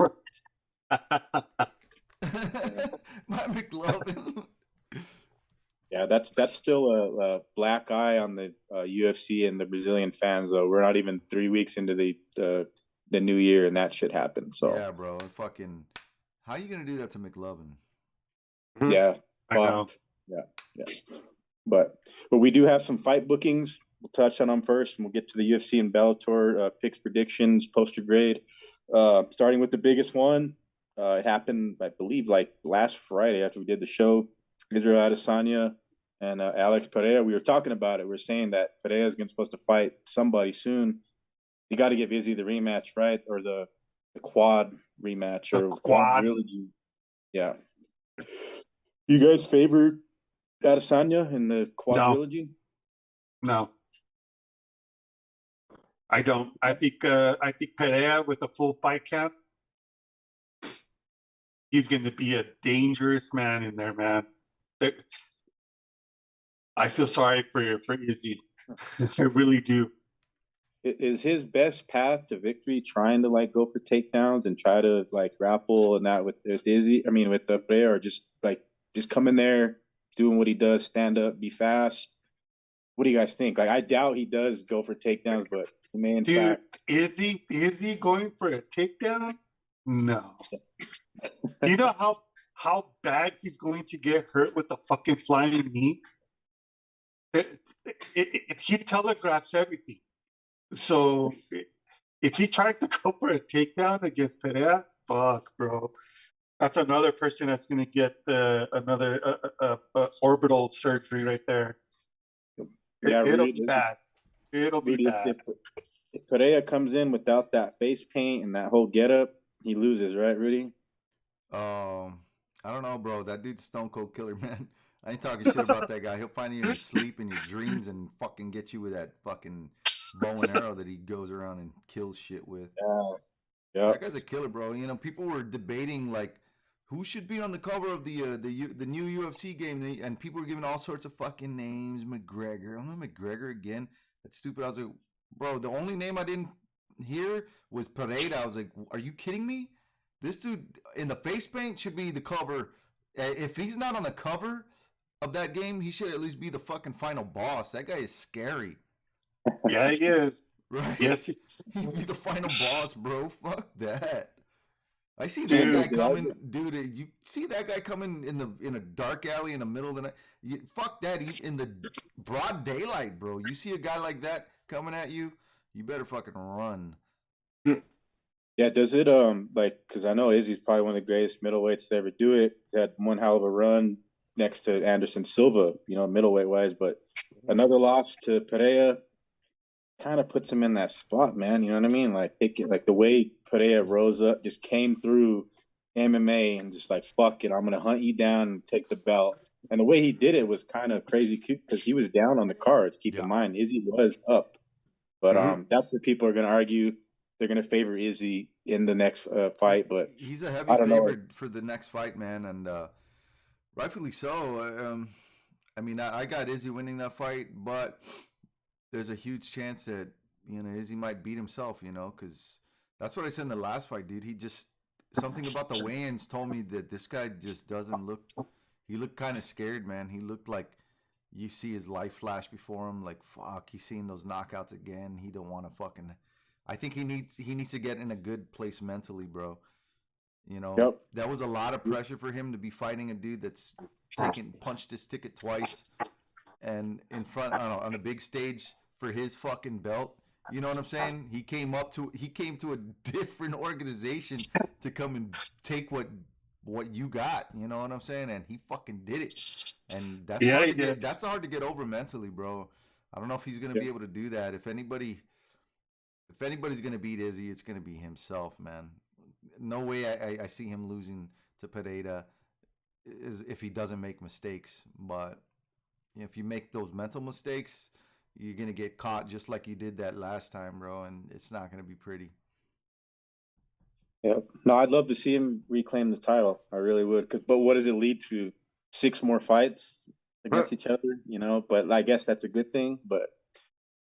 D: My McLovin.
F: Yeah, that's still a black eye on the UFC and the Brazilian fans. Though we're not even 3 weeks into the new year, and that shit happened. So
D: yeah, bro. Fucking, how you gonna do that to McLovin?
F: Yeah,
B: I know.
F: yeah. But we do have some fight bookings. We'll touch on them first, and we'll get to the UFC and Bellator picks, predictions, poster grade. Starting with the biggest one, it happened, I believe, like last Friday after we did the show. Israel Adesanya and Alex Pereira. We were talking about it. We're saying that Pereira is supposed to fight somebody soon. You got to give Izzy the rematch, right? Or the quad rematch or
B: quad.
F: Yeah. You guys favor Adesanya in the quadrilogy?
B: No, I don't. I think Pereira with a full fight camp, he's going to be a dangerous man in there, man. I feel sorry for Izzy. I really do.
F: Is his best path to victory trying to like go for takedowns and try to like grapple and that with Izzy? I mean, with the player, or just come in there, doing what he does, stand up, be fast. What do you guys think? Like, I doubt he does go for takedowns, but he may in fact.
B: Is he going for a takedown? No. Do you know how bad he's going to get hurt with the fucking flying knee? He telegraphs everything. So if he tries to go for a takedown against Pereira, fuck, bro. That's another person that's going to get another orbital surgery right there.
F: Yeah,
B: It'll be bad. It'll be bad.
F: If Pereira comes in without that face paint and that whole getup, he loses, right, Rudy?
D: I don't know, bro. That dude's stone cold killer, man. I ain't talking shit about that guy. He'll find you in your sleep, in your dreams, and fucking get you with that fucking bow and arrow that he goes around and kills shit with.
F: Yeah.
D: That guy's a killer, bro. You know, people were debating like who should be on the cover of the new UFC game, and people were giving all sorts of fucking names. McGregor, I'm not McGregor again. That's stupid. I was like, bro, the only name I didn't hear was Pereira. I was like, are you kidding me? This dude in the face paint should be the cover. If he's not on the cover of that game, he should at least be the fucking final boss. That guy is scary.
B: Yeah, he is.
D: Right?
B: Yes.
D: He'd be the final boss, bro. Fuck that. I see that guy coming, dude. You see that guy coming in a dark alley in the middle of the night. Fuck that. He's in the broad daylight, bro. You see a guy like that coming at you, you better fucking run.
F: Yeah, does it like, because I know Izzy's probably one of the greatest middleweights to ever do it. He had one hell of a run next to Anderson Silva, you know, middleweight wise, but another loss to Pereira kind of puts him in that spot, man. You know what I mean? Like the way Pereira rose up, just came through MMA and just like, fuck it, I'm going to hunt you down and take the belt. And the way he did it was kind of crazy because he was down on the cards. Keep in mind, Izzy was up. But that's what people are going to argue. They're going to favor Izzy in the next fight. But
D: he's a heavy favorite for the next fight, man, and rightfully so. I mean, I got Izzy winning that fight, but there's a huge chance that Izzy might beat himself. Because that's what I said in the last fight, dude. He just something about the weigh-ins told me that this guy just doesn't look. He looked kind of scared, man. He looked like you see his life flash before him. Like, fuck, he's seeing those knockouts again. He don't want to fucking. I think he needs to get in a good place mentally, bro. That was a lot of pressure for him to be fighting a dude that's punched his ticket twice, and in front on a big stage for his fucking belt. You know what I'm saying? He came to a different organization to come and take what you got. You know what I'm saying? And he fucking did it. And that's hard to get over mentally, bro. I don't know if he's gonna be able to do that. If anybody's gonna beat Izzy, it's gonna be himself, man. No way I see him losing to Pereira if he doesn't make mistakes. But if you make those mental mistakes, you're going to get caught just like you did that last time, bro, and it's not going to be pretty.
F: Yeah. No, I'd love to see him reclaim the title. I really would. But what does it lead to? 6 more fights against each other, But I guess that's a good thing. But,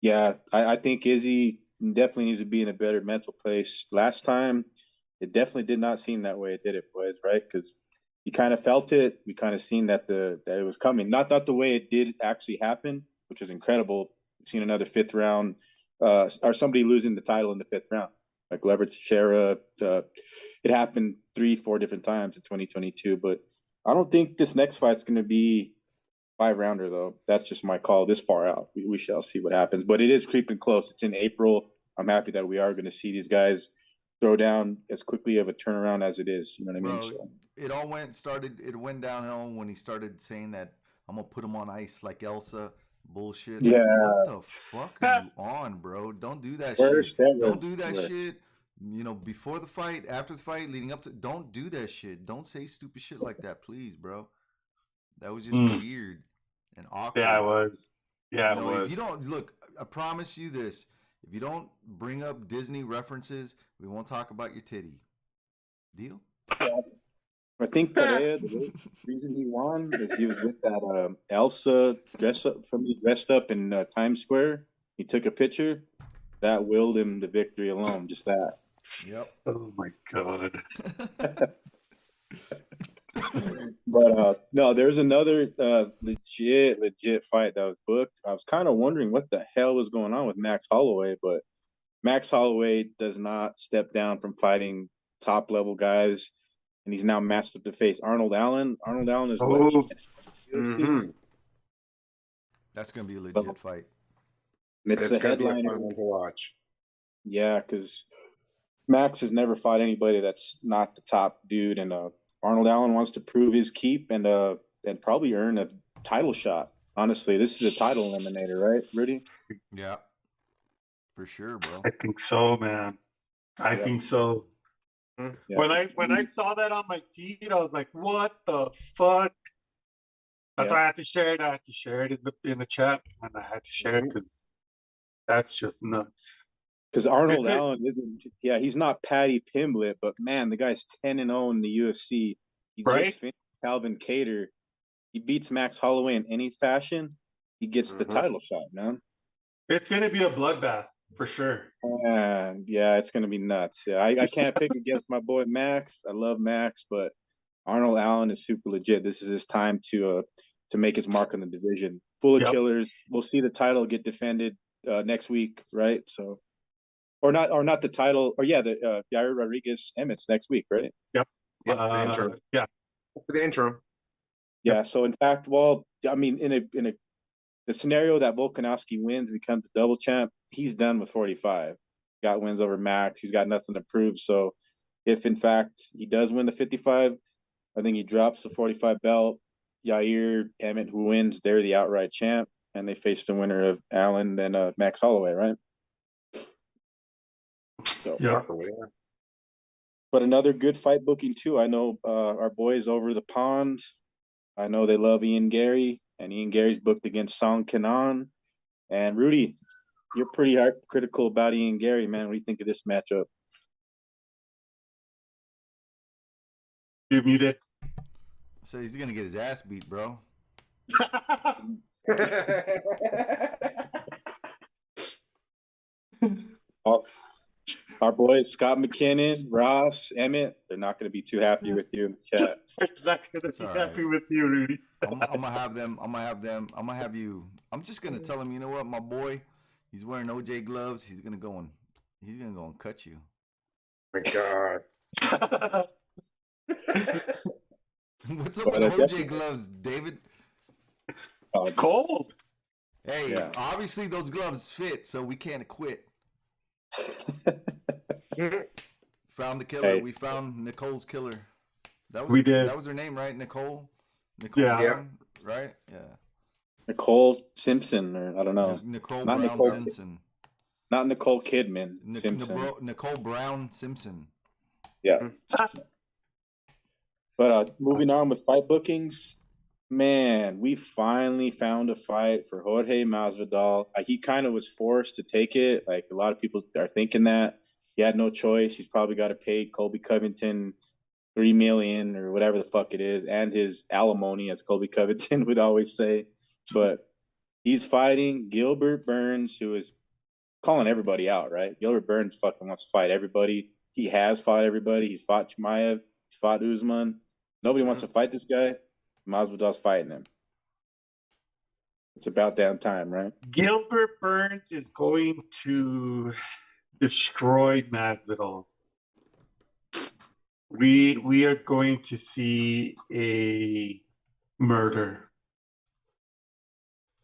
F: yeah, I think Izzy definitely needs to be in a better mental place. Last time, it definitely did not seem that way. It did, boys, right? Because you kind of felt it. You kind of seen that it was coming. Not the way it did actually happen, which was incredible. We've seen another 5th round, or somebody losing the title in the 5th round, like Leverett Teixeira. It happened 3-4 different times in 2022. But I don't think this next fight's going to be 5-rounder, though. That's just my call this far out. We shall see what happens. But it is creeping close. It's in April. I'm happy that we are going to see these guys throw down as quickly of a turnaround as it is. You know what I mean?
D: So it went downhill when he started saying that I'm gonna put him on ice like Elsa. Bullshit.
F: Yeah.
D: What the fuck are you on, bro? Don't do that shit. Don't do that shit. Before the fight, after the fight, leading up to, don't do that shit. Don't say stupid shit like that, please, bro. That was just weird and awkward.
B: Yeah, it was. Yeah, it was.
D: If you don't look, I promise you this. If you don't bring up Disney references, we won't talk about your titty. Deal?
F: I think Pereira, the reason he won is he was with that Elsa dressed up in Times Square. He took a picture. That willed him the victory alone. Just that.
D: Yep.
B: Oh my god.
F: But no, there's another legit fight that was booked. I was kind of wondering what the hell was going on with Max Holloway, but Max Holloway does not step down from fighting top level guys, and he's now matched up to face Arnold Allen. Arnold Allen is
D: That's gonna be a legit fight.
F: And it's a headliner
C: to watch.
F: Yeah, because Max has never fought anybody that's not the top dude, and Arnold Allen wants to prove his keep and probably earn a title shot. Honestly, this is a title eliminator, right, Rudy?
D: Yeah, for sure, bro.
B: I think so, man. I think so. Yeah. When I saw that on my feed, I was like, "What the fuck?" That's why I had to share it. I had to share it in the chat, and I had to share it because that's just nuts.
F: Because Arnold Allen isn't, he's not Paddy Pimblett, but man, the guy's 10-0 in the UFC. He just finished Calvin Kattar. He beats Max Holloway in any fashion. He gets the title shot, man.
B: It's going to be a bloodbath for sure.
F: Yeah, it's going to be nuts. Yeah, I can't pick against my boy Max. I love Max, but Arnold Allen is super legit. This is his time to make his mark on the division. Full of killers. We'll see the title get defended next week, right? So. Or not the title, or the Yair Rodriguez Emmett's next week, right?
B: Yep.
C: The interim.
B: Yeah.
C: For the interim.
F: Yeah. So in fact, I mean, in the scenario that Volkanovski wins, becomes the double champ, he's done with 45. Got wins over Max. He's got nothing to prove. So if in fact he does win the 55, I think he drops the 45 belt. Yair Emmett, who wins, they're the outright champ, and they face the winner of Allen and Max Holloway, right? So, But another good fight booking too. I know our boys over the pond. I know they love Ian Gary, and Ian Gary's booked against Song Kanan. And Rudy, you're pretty critical about Ian Gary, man. What do you think of this matchup?
B: You're muted.
D: So he's gonna get his ass beat, bro.
F: Our boys Scott McKinnon, Ross, Emmett, they're not going to be too happy with you in the chat.
B: Not gonna
D: It's
B: be
D: all
B: happy
D: right.
B: with you, Rudy.
D: I'm gonna have them. I'm gonna have you. I'm just gonna tell him. You know what, my boy? He's wearing OJ gloves. He's gonna go and cut you.
C: My God.
D: What's up with OJ gloves, David?
B: It's cold.
D: Hey,
F: Yeah.
D: obviously those gloves fit, so we can't quit. Found the killer.
F: Hey.
D: We found Nicole's killer.
B: We did.
D: That was her name, right? Nicole. Nicole
B: Yeah.
D: Brown, right? Yeah.
F: Nicole Simpson, or I don't know.
D: Just Nicole
F: Not
D: Brown
F: Nicole.
D: Simpson.
F: Not Nicole Kidman. Simpson.
D: Nicole Brown Simpson.
F: Yeah. But moving on with fight bookings, man, we finally found a fight for Jorge Masvidal. He kind of was forced to take it. Like a lot of people are thinking that he had no choice. He's probably got to pay Colby Covington $3 million or whatever the fuck it is, and his alimony, as Colby Covington would always say. But he's fighting Gilbert Burns, who is calling everybody out, right? Gilbert Burns fucking wants to fight everybody. He has fought everybody. He's fought Chimaev. He's fought Usman. Nobody wants to fight this guy. Masvidal's fighting him. It's about damn time, right?
B: Gilbert Burns is going to destroy Masvidal. We are going to see a murder.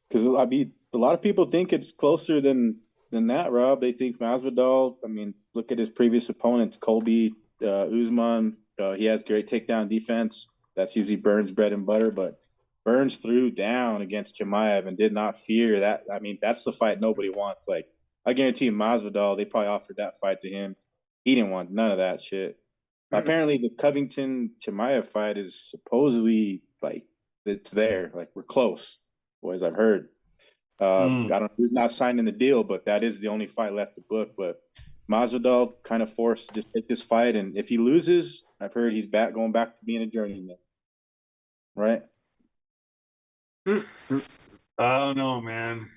F: Because I mean, a lot of people think it's closer than that, Rob. They think Masvidal. I mean, look at his previous opponents, Colby, Usman. He has great takedown defense. That's usually Burns' bread and butter. But Burns threw down against Chimaev and did not fear that. I mean, that's the fight nobody wants. Like, I guarantee you, Masvidal, they probably offered that fight to him. He didn't want none of that shit. Apparently, the Covington Chimaev fight is supposedly like it's there. Like we're close, boys. I've heard. I don't know who's not signing the deal, but that is the only fight left to book. But Masvidal kind of forced to take this fight, and if he loses, I've heard he's going back to being a journeyman. Right?
B: I don't know, man.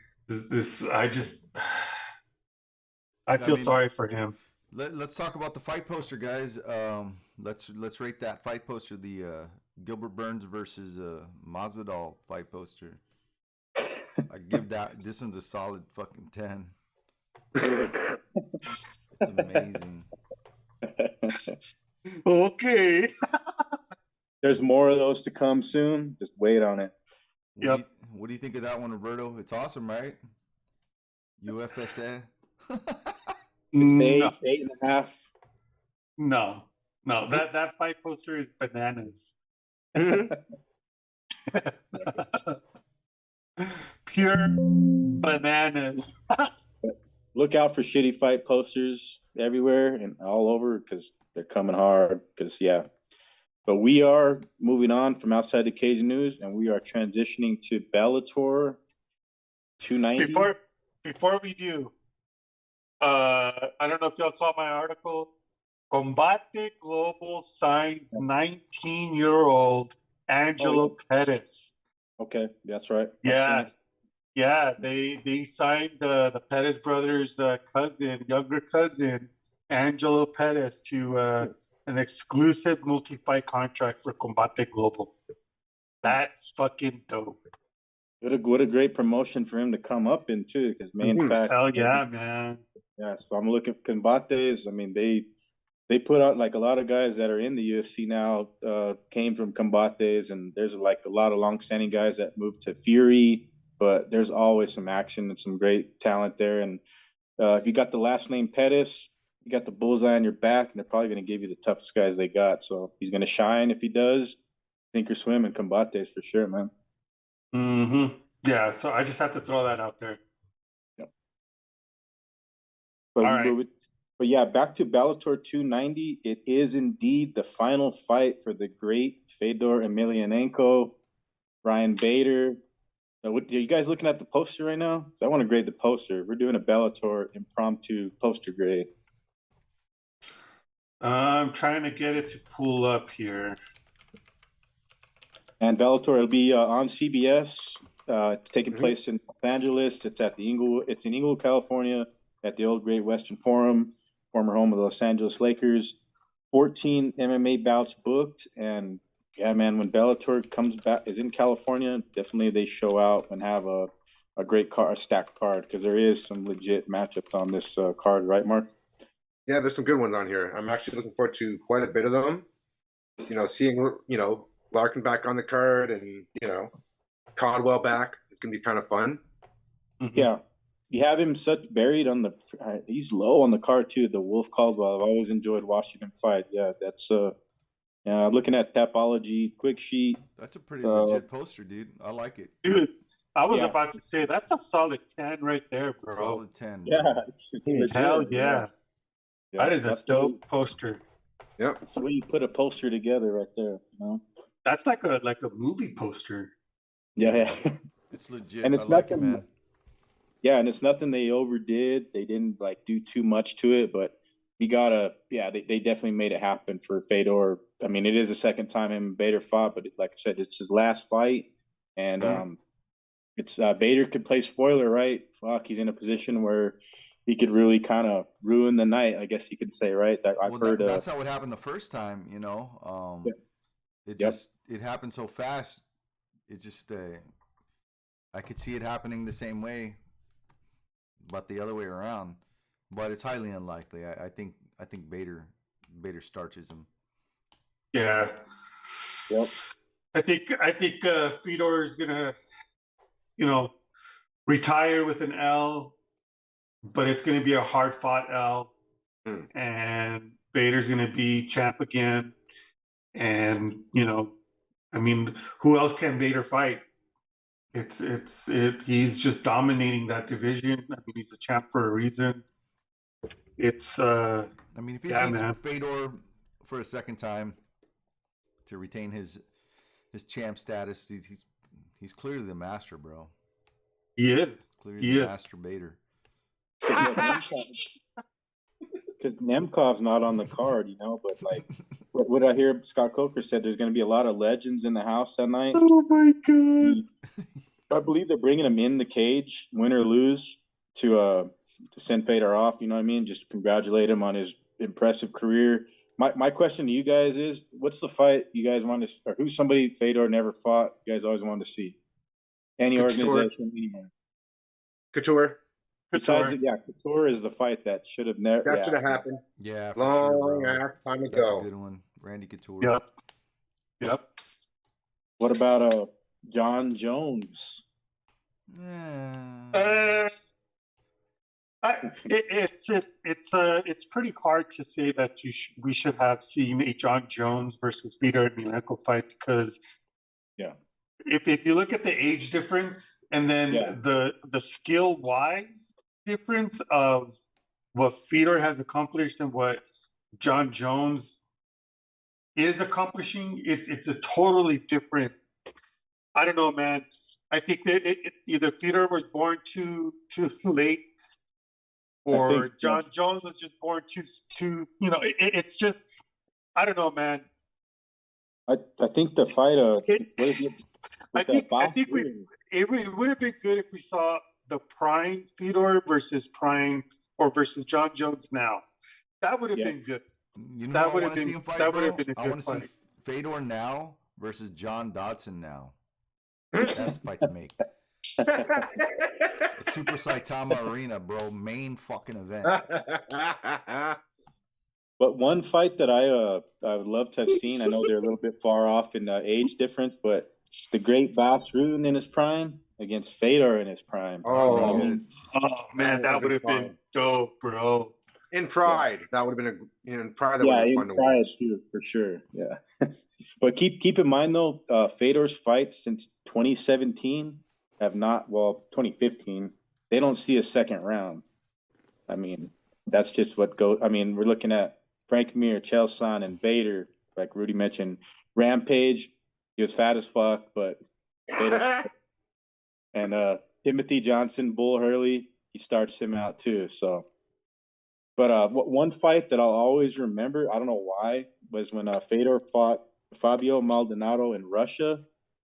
B: I feel sorry for him.
D: Let's talk about the fight poster, guys. Let's rate that fight poster. The Gilbert Burns versus Masvidal fight poster. I give this one's a solid fucking 10. It's amazing.
B: Okay.
F: There's more of those to come soon. Just wait on it.
D: What do you think of that one, Roberto? It's awesome, right? UFSA.
F: It's 8.5.
B: No. That fight poster is bananas. Pure bananas.
F: Look out for shitty fight posters everywhere and all over because they're coming hard. But we are moving on from outside the cage news, and we are transitioning to Bellator 290.
B: Before we do, I don't know if y'all saw my article. Combate Global signs 19-year-old Angelo Pettis.
F: Okay, that's right.
B: Yeah. They signed the Pettis brothers' younger cousin, Angelo Pettis, to an exclusive multi-fight contract for Combate Global. That's fucking dope.
F: What a great promotion for him to come up in too, because
B: hell yeah, man.
F: Yeah, so I'm looking at Combates. I mean, they put out like a lot of guys that are in the UFC now came from Combates, and there's like a lot of long-standing guys that moved to Fury, but there's always some action and some great talent there. And if you got the last name Pettis, you got the bullseye on your back, and they're probably going to give you the toughest guys they got. So he's going to shine if he does. Sink or swim in Combates for sure, man.
B: Mm-hmm. Yeah, so I just have to throw that out there.
F: Yep. But But yeah, back to Bellator 290. It is indeed the final fight for the great Fedor Emelianenko, Ryan Bader. Are you guys looking at the poster right now? I want to grade the poster. We're doing a Bellator impromptu poster grade.
B: I'm trying to get it to pull up here.
F: And Bellator, it'll be on CBS. It's taking
C: Mhm.
F: place in Los Angeles. It's at the It's in Inglewood, California, at the old Great Western Forum, former home of the Los Angeles Lakers. 14 MMA bouts booked, and yeah, man, when Bellator comes back, is in California, definitely they show out and have a great card, a stacked card, because there is some legit matchups on this card, right, Mark?
C: Yeah, there's some good ones on here. I'm actually looking forward to quite a bit of them. You know, seeing Larkin back on the card, and Caldwell back. It's gonna be kind of fun.
F: Yeah, you have him such buried on the. He's low on the card too. The Wolf Caldwell. I've always enjoyed watching him fight. Yeah, that's yeah. Looking at Tapology, quick sheet.
D: That's a pretty legit poster, dude. I like it.
B: Dude, I was
F: Yeah.
B: about to say that's a solid 10 right there, bro.
D: Solid 10.
F: Yeah,
D: bro.
F: it's legit,
B: Hell yeah.
F: Yeah,
B: That is a
F: that's
B: dope poster.
C: Yep.
F: That's the way you put a poster together, right there. You know?
B: That's like a movie poster.
F: Yeah, yeah.
D: It's legit.
F: And it's
D: I like it,
F: nothing-
D: man.
F: Yeah, and it's nothing they overdid. They didn't like do too much to it, but we gotta. Yeah, they definitely made it happen for Fedor. I mean, it is the second time him and Bader fought, but like I said, it's his last fight, and it's Bader could play spoiler, right? Fuck, he's in a position where he could really kind of ruin the night. I guess you could say, right? That I've heard.
D: That's how it happened the first time. You know,
F: Yeah.
D: it
F: Yep.
D: just it happened so fast. It just I could see it happening the same way, but the other way around. But it's highly unlikely. I think Bader starches him.
B: Yeah.
F: Yep.
B: I think Fedor is gonna, retire with an L, but it's gonna be a hard fought L. And Bader's gonna be champ again. And I mean, who else can Bader fight? He's just dominating that division. I mean, he's a champ for a reason. It's
D: I mean, if he
B: Yeah,
D: beats
B: man.
D: Fedor for a second time to retain his champ status, he's clearly the master, bro.
B: he is.
D: Clearly
B: He
D: the
B: is.
D: master Bader.
F: Because Nemkov's not on the card, but like what I hear Scott Coker said, there's going to be a lot of legends in the house that night.
B: Oh my god.
F: I believe they're bringing him in the cage, win or lose, to send Fedor off. You know what I mean? Just congratulate him on his impressive career. My question to you guys is, what's the fight you guys want to, or who's somebody Fedor never fought you guys always wanted to see? Any
C: Couture.
F: organization, anywhere.
C: Couture.
F: Besides, Couture is the fight that should have never.
C: That should have happened.
D: Yeah, for
C: Long
D: sure, bro.
C: ass time
D: That's
C: ago.
D: a good one. Randy Couture.
B: Yep.
F: What about John Jones?
D: Yeah.
B: It's pretty hard to say that we should have seen a John Jones versus Fedor Emelianenko fight, because if you look at the age difference and then the skill wise difference of what Fedor has accomplished and what John Jones is accomplishing, it's a totally different. I don't know, man. I think that either Fedor was born too late, or John Jones was just born too. It's just, I don't know, man.
F: I think the fight.
B: It would have been good if we saw the prime Fedor versus John Jones now. That would have been good.
D: You know
B: That
D: who I
B: would
D: want
B: have
D: to see
B: been
D: him fight,
B: that would
D: bro?
B: have been a
D: I
B: good
D: want to see
B: fight.
D: Fedor now versus John Dodson now. That's a fight to make. Super Saitama Arena, bro. Main fucking event.
F: But one fight that I would love to have seen. I know they're a little bit far off in age difference, but the great Bas Rutten in his prime against Fedor in his prime.
C: Oh,
F: man,
B: that would have been dope, bro.
C: In Pride, that would have been in Pride. That would
F: yeah,
C: have been
F: in
C: fun to
F: Pride
C: watch.
F: too, for sure. Yeah, but keep in mind though, Fedor's fights since 2017 have not. Well, 2015, they don't see a second round. I mean, that's just what goes. I mean, we're looking at Frank Mir, Chael Sonnen, and Vader. Like Rudy mentioned, Rampage, he was fat as fuck, but and Timothy Johnson, Bull Hurley, he starts him out too. So, but one fight that I'll always remember, I don't know why, was when Fedor fought Fabio Maldonado in Russia,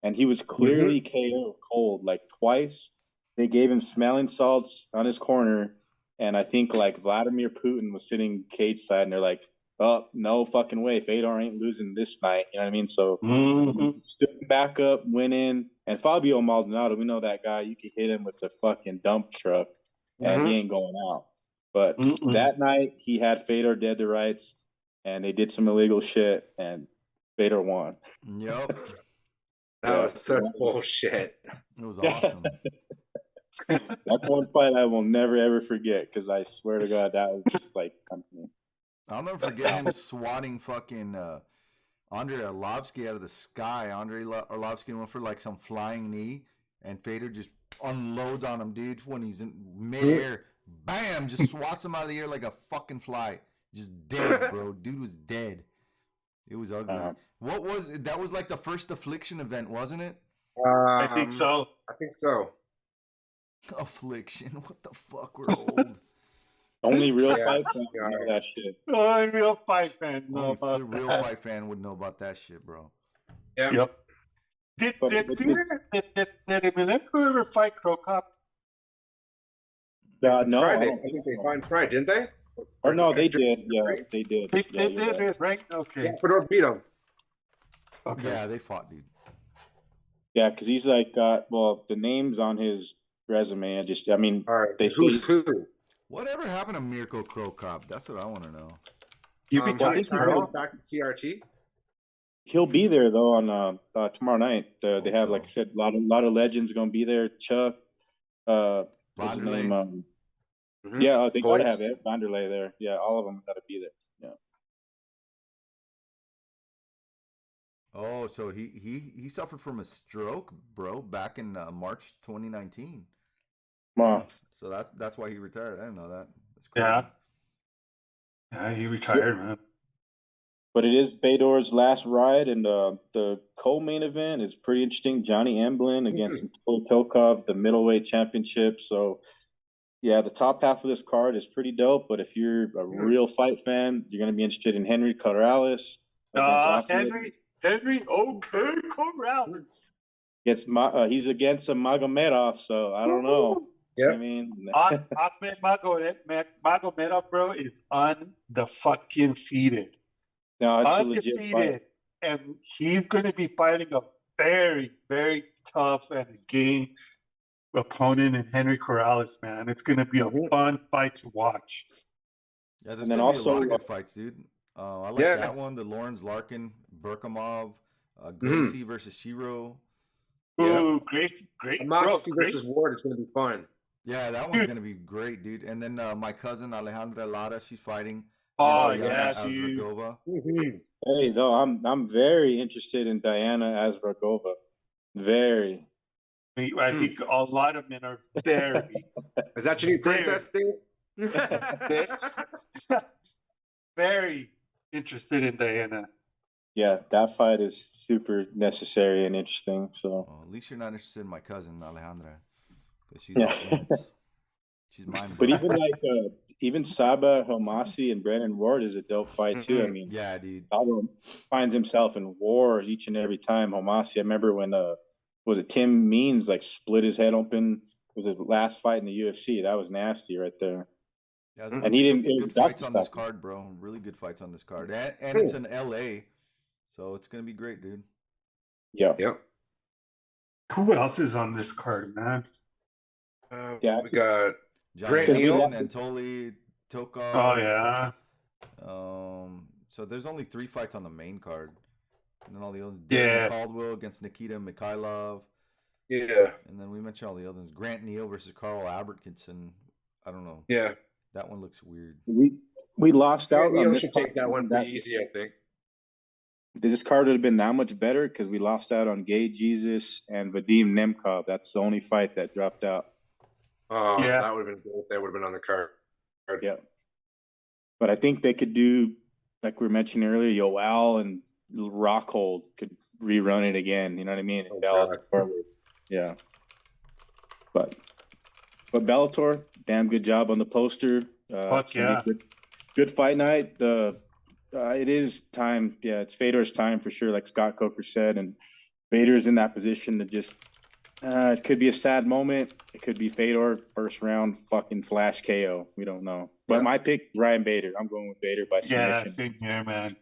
F: and he was clearly KO cold like twice. They gave him smelling salts on his corner, and I think like Vladimir Putin was sitting cage side, and they're like, "Oh, no fucking way, Fedor ain't losing this night." You know what I mean? So stood back up, went in, and Fabio Maldonado, we know that guy. You could hit him with the fucking dump truck, and he ain't going out. But that night, he had Fedor dead to rights, and they did some illegal shit, and Fedor won.
D: Yep.
C: That was such bullshit.
D: It was awesome.
F: That's one fight I will never ever forget because I swear to God that was like.
D: I'll never forget him swatting fucking Andrei Arlovsky out of the sky. Andrei Arlovsky went for like some flying knee, and Fedor just unloads on him, dude, when he's in midair. Bam! Just swats him out of the air like a fucking fly. Just dead, bro. Dude was dead. It was ugly. What was it? That was like the first Affliction event, wasn't it?
B: I think so.
C: I think so.
D: Affliction. What the fuck? We're old.
F: Only real fight fans know that shit.
B: Only real fight fans know
D: Only
B: about
D: the real
B: that.
D: fight fan would know about that shit, bro.
C: Yeah.
B: Yep. Did Emelianenko ever fight Crow Cop?
F: No,
C: I
F: I
C: think they fought Friday, didn't they?
F: Or no, they did. Yeah, they did.
B: They
F: Yeah,
B: did
F: right.
B: it, right? Okay.
C: Yeah, Fedor beat him.
B: Okay.
D: Yeah, they fought, dude.
F: Yeah, because he's like got the names on his resume. I mean,
C: All right, who's who?
D: Whatever happened to Mirko Crow Cop? That's what I want to know.
B: You be
C: I
B: talking
C: think
B: to
C: he's
B: Crow?
C: going back to TRT.
F: he'll be there though on tomorrow night. They have, like I said, a lot of legends going to be there. Chuck, what's his
D: Vanderlei.
F: name?
C: Mhm.
F: Yeah, they gotta
C: Boyce.
F: have it. Vanderlei there. Yeah, all of them got to be there. Yeah.
D: Oh, so he suffered from a stroke, bro, back in March 2019.
F: Wow.
D: So that's why he retired. I didn't know that. That's crazy.
B: Yeah. Yeah, he retired, man.
F: But it is Fedor's last ride, and the co-main event is pretty interesting. Johnny Emblin against Anatoly Tokov, the middleweight championship. So, yeah, the top half of this card is pretty dope. But if you're a real fight fan, you're going to be interested in Henry Corrales
B: Henry OK Corrales.
F: He's against a Magomedov, so I don't know.
C: Yep.
F: I mean,
B: Ahmed Magomedov, bro, is undefeated.
F: no, it's a legit fight.
B: Undefeated. And he's going to be fighting a very, very tough and game opponent in Henry Corrales, man. It's going to be a fun fight to watch.
D: Yeah, there's
F: And then
D: gonna be a lot
F: also,
D: of good fights, dude. I like
C: Yeah.
D: that one. The Lawrence Larkin, Burkamov, Gracie versus Shiro.
C: Yeah.
B: Ooh, Gracie, great.
C: Moxley versus Ward is going to be fun.
D: Yeah, that one's gonna be great, dude. And then my cousin Alejandra Lara, she's fighting.
B: Oh,
D: Diana
B: yeah, dude.
D: Azragova.
F: Hey, no, I'm very interested in Diana Azragova. Very.
B: I think a lot of men are very,
C: Is that your new princess, Dave?
B: very interested in Diana.
F: Yeah, that fight is super necessary and interesting. So
D: Well, at least you're not interested in my cousin Alejandra, because she's
F: Yeah.
D: intense. She's mine.
F: but even like even Saba Homasi and Brandon Ward is a dope fight too. I mean,
D: Yeah, dude.
F: Saba finds himself in war each and every time. Homasi, I remember when was it Tim Means like split his head open? It was his last fight in the UFC. That was nasty right there.
D: Yeah,
F: And he didn't-
D: good
F: it-
D: fights on this
F: that's-
D: card, bro. Really good fights on this card, and it's in LA, so it's gonna be great, dude.
F: Yeah.
C: Yep.
B: Who else is on this card, man?
F: Yeah.
C: We got
D: Johnny
C: Grant
F: Neal.
D: and Anatoly Tokov.
B: Oh, yeah.
D: So there's only 3 fights on the main card, and then all the others.
B: Yeah.
D: Darren Caldwell against Nikita Mikhailov,
C: yeah,
D: and then we mentioned all the others. Grant Neal versus Carl Albertson. I don't know.
C: yeah.
D: That one looks weird.
F: We lost out on
C: Neil
F: this
C: should
F: card.
C: take that one pretty easy, I think.
F: This card would have been that much better because we lost out on Gay Jesus and Vadim Nemkov. That's the only fight that dropped out.
C: Oh,
B: Yeah.
C: that would have been good if they would have been on the card.
F: Yeah. But I think they could do, like we were mentioning earlier, Yoel and Rockhold could rerun it again. You know what I mean?
C: Oh,
F: Bellator. Yeah. But Bellator, damn good job on the poster.
B: Fuck
F: It's gonna
B: yeah.
F: be good fight night. It is time. Yeah, it's Fedor's time for sure, like Scott Coker said. And Vader's in that position to just, it could be a sad moment. It could be Fedor first round fucking flash KO. We don't know. But
C: Yeah.
F: my pick, Ryan Bader. I'm going with Bader by
B: Yeah,
F: submission.
B: same here, man.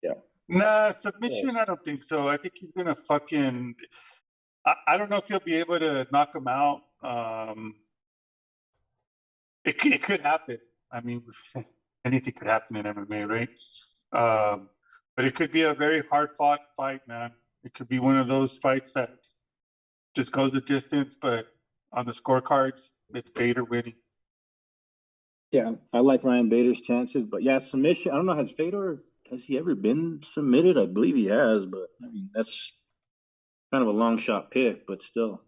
F: Yeah.
B: Nah, submission, I don't think so. I think he's gonna fucking. I don't know if he'll be able to knock him out. It could happen. I mean, anything could happen in MMA, right? But it could be a very hard fought fight, man. It could be one of those fights that just goes the distance, but on the scorecards, it's Bader winning.
F: Yeah, I like Ryan Bader's chances, but yeah, submission. I don't know. Has he ever been submitted? I believe he has, but I mean that's kind of a long shot pick, but still.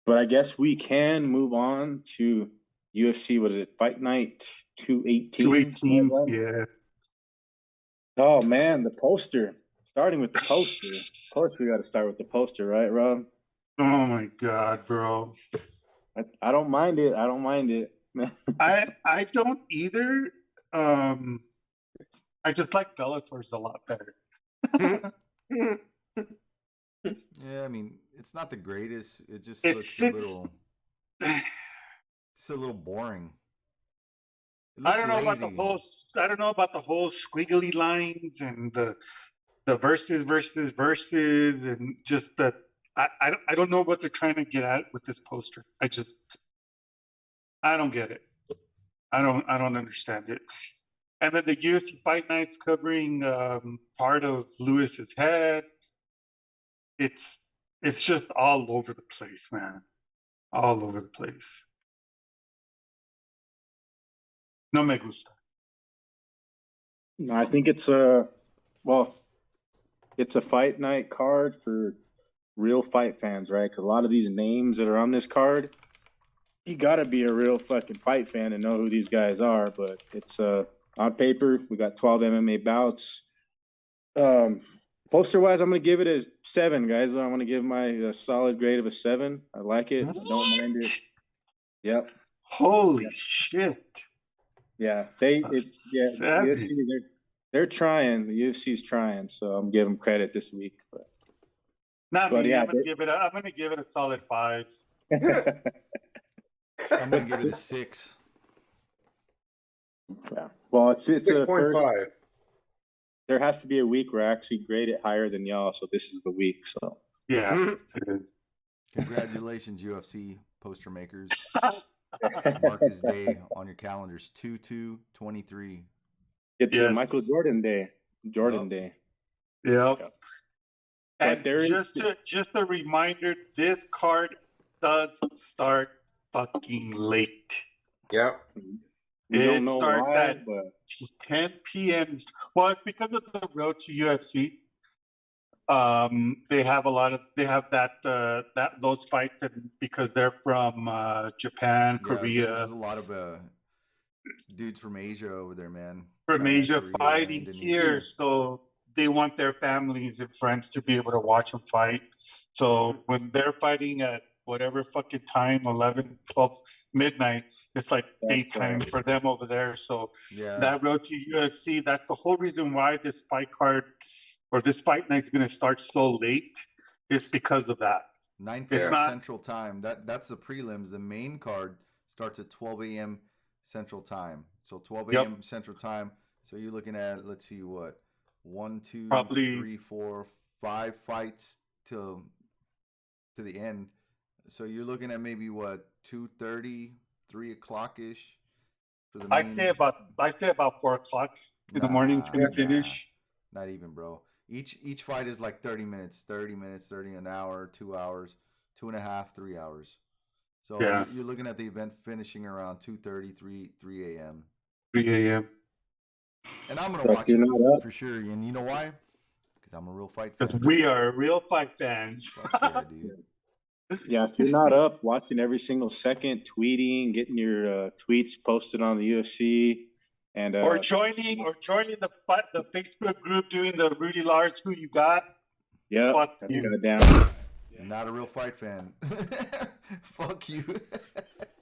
F: But I guess we can move on to UFC. What is it? Fight Night 218.
B: 218, yeah.
F: Oh man, the poster. Starting with the poster. Of course, we got to start with the poster, right, Rob?
B: Oh my god, bro.
F: I don't mind it. I don't mind it.
B: I don't either. I just like Bellator's a lot better.
D: Yeah, I mean, it's not the greatest. It just
B: It's
D: looks it's a little boring. It
B: I
D: looks
B: don't know about the
D: lazy.
B: whole. I don't know about the whole squiggly lines and the versus and just that. I don't know what they're trying to get at with this poster. I don't get it. I don't understand it. And then the UFC Fight Nights covering part of Lewis's head. It's just all over the place, man. All over the place. No me gusta.
F: No, I think it's it's a fight night card for real fight fans, right? Because a lot of these names that are on this card, you got to be a real fucking fight fan and know who these guys are. But it's on paper, we got 12 MMA bouts. Poster wise, I'm gonna give it a 7, guys. I'm gonna give my solid grade of a 7. I like it. I don't mind it. Yep.
B: Holy shit.
F: Yeah,
B: Savage.
F: they're trying. The UFC's trying, so I'm giving them credit this week.
B: Not
F: But
B: me.
F: yeah,
B: I'm gonna give it a solid 5.
D: I'm gonna give it a 6.
F: Yeah. Well, it's a
C: 6.5.
F: There has to be a week where I actually grade it higher than y'all, so this is the week. So
B: Yeah, it is.
D: Congratulations, UFC poster makers. Mark this day on your calendars. 2/2/23.
F: Get to the
B: Yes.
F: Michael Jordan Day.
D: Yep.
F: Day.
B: Yep.
F: But
B: And
F: there is
B: just a reminder, this card does start fucking late.
C: Yep.
F: we
B: It
F: don't know
B: starts
F: why,
B: at
F: but
B: 10 p.m. Well, it's because of the road to UFC. They have those fights, and because they're from Japan,
D: Yeah,
B: Korea,
D: there's a lot of dudes from Asia over there, man.
B: from
D: China,
B: Asia
D: Korea,
B: fighting
D: Indonesia.
B: here, so they want their families and friends to be able to watch them fight. So when they're fighting at whatever fucking time, 11, 12, midnight, it's like daytime for them over there. So
D: Yeah.
B: that road to UFC, that's the whole reason why this fight card or this fight night's going to start so late, is because of that.
D: 9
B: It's
D: p.m.
B: not-
D: Central Time. That's the prelims. The main card starts at 12 a.m. Central Time. So 12
B: Yep.
D: a.m. Central Time. So you're looking at, let's see, what, 1, 2,
B: Probably-
D: 3, 4, 5 fights to the end. So you're looking at maybe what, 2:30, 3 o'clock ish for the.
B: I
D: main-
B: say about 4 o'clock in the morning it's going to
D: Nah,
B: finish.
D: Not even, bro. Each fight is like 30 minutes, 30 an hour, 2 hours, 2.5, 3 hours. So
B: Yeah.
D: you're looking at the event finishing around 2:30, 3 a.m.
B: 3 a.m.
D: And I'm gonna
F: So if
D: watch
F: you're
D: it
F: not up-
D: for sure. And you know why? Because I'm a real fight
B: Because
D: fan.
B: we are real fight fans.
D: Fuck yeah, dude.
F: Yeah, if you're not up watching every single second, tweeting, getting your tweets posted on the UFC, and
B: Or joining the Facebook group doing the Rudy Large who you got.
F: yeah,
B: Fuck
F: that's
B: you.
F: goddamn.
D: You're not a real fight fan. Fuck you.
E: If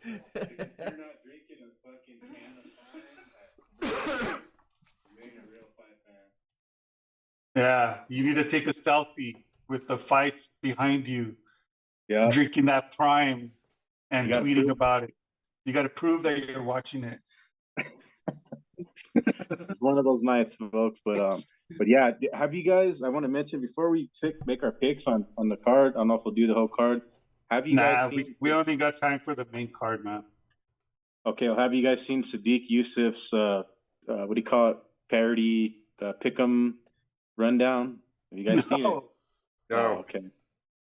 E: you're not drinking a fucking can of wine, you ain't a real fight fan.
B: Yeah, you need to take a selfie with the fights behind you,
F: Yeah,
B: drinking that prime and
F: You gotta
B: tweeting
F: prove-
B: about it. You got to prove that you're watching it.
F: it's one of those nights, folks. But yeah, have you guys? I want to mention before we make our picks on the card. I don't know if we'll do the whole card. Have you guys
B: Nah,
F: seen?
B: we only got time for the main card, man.
F: Okay, well, have you guys seen Sadiq Yusuf's what do you call it? Parody pick'em rundown? Have you guys seen it?
C: No.
F: Oh, okay.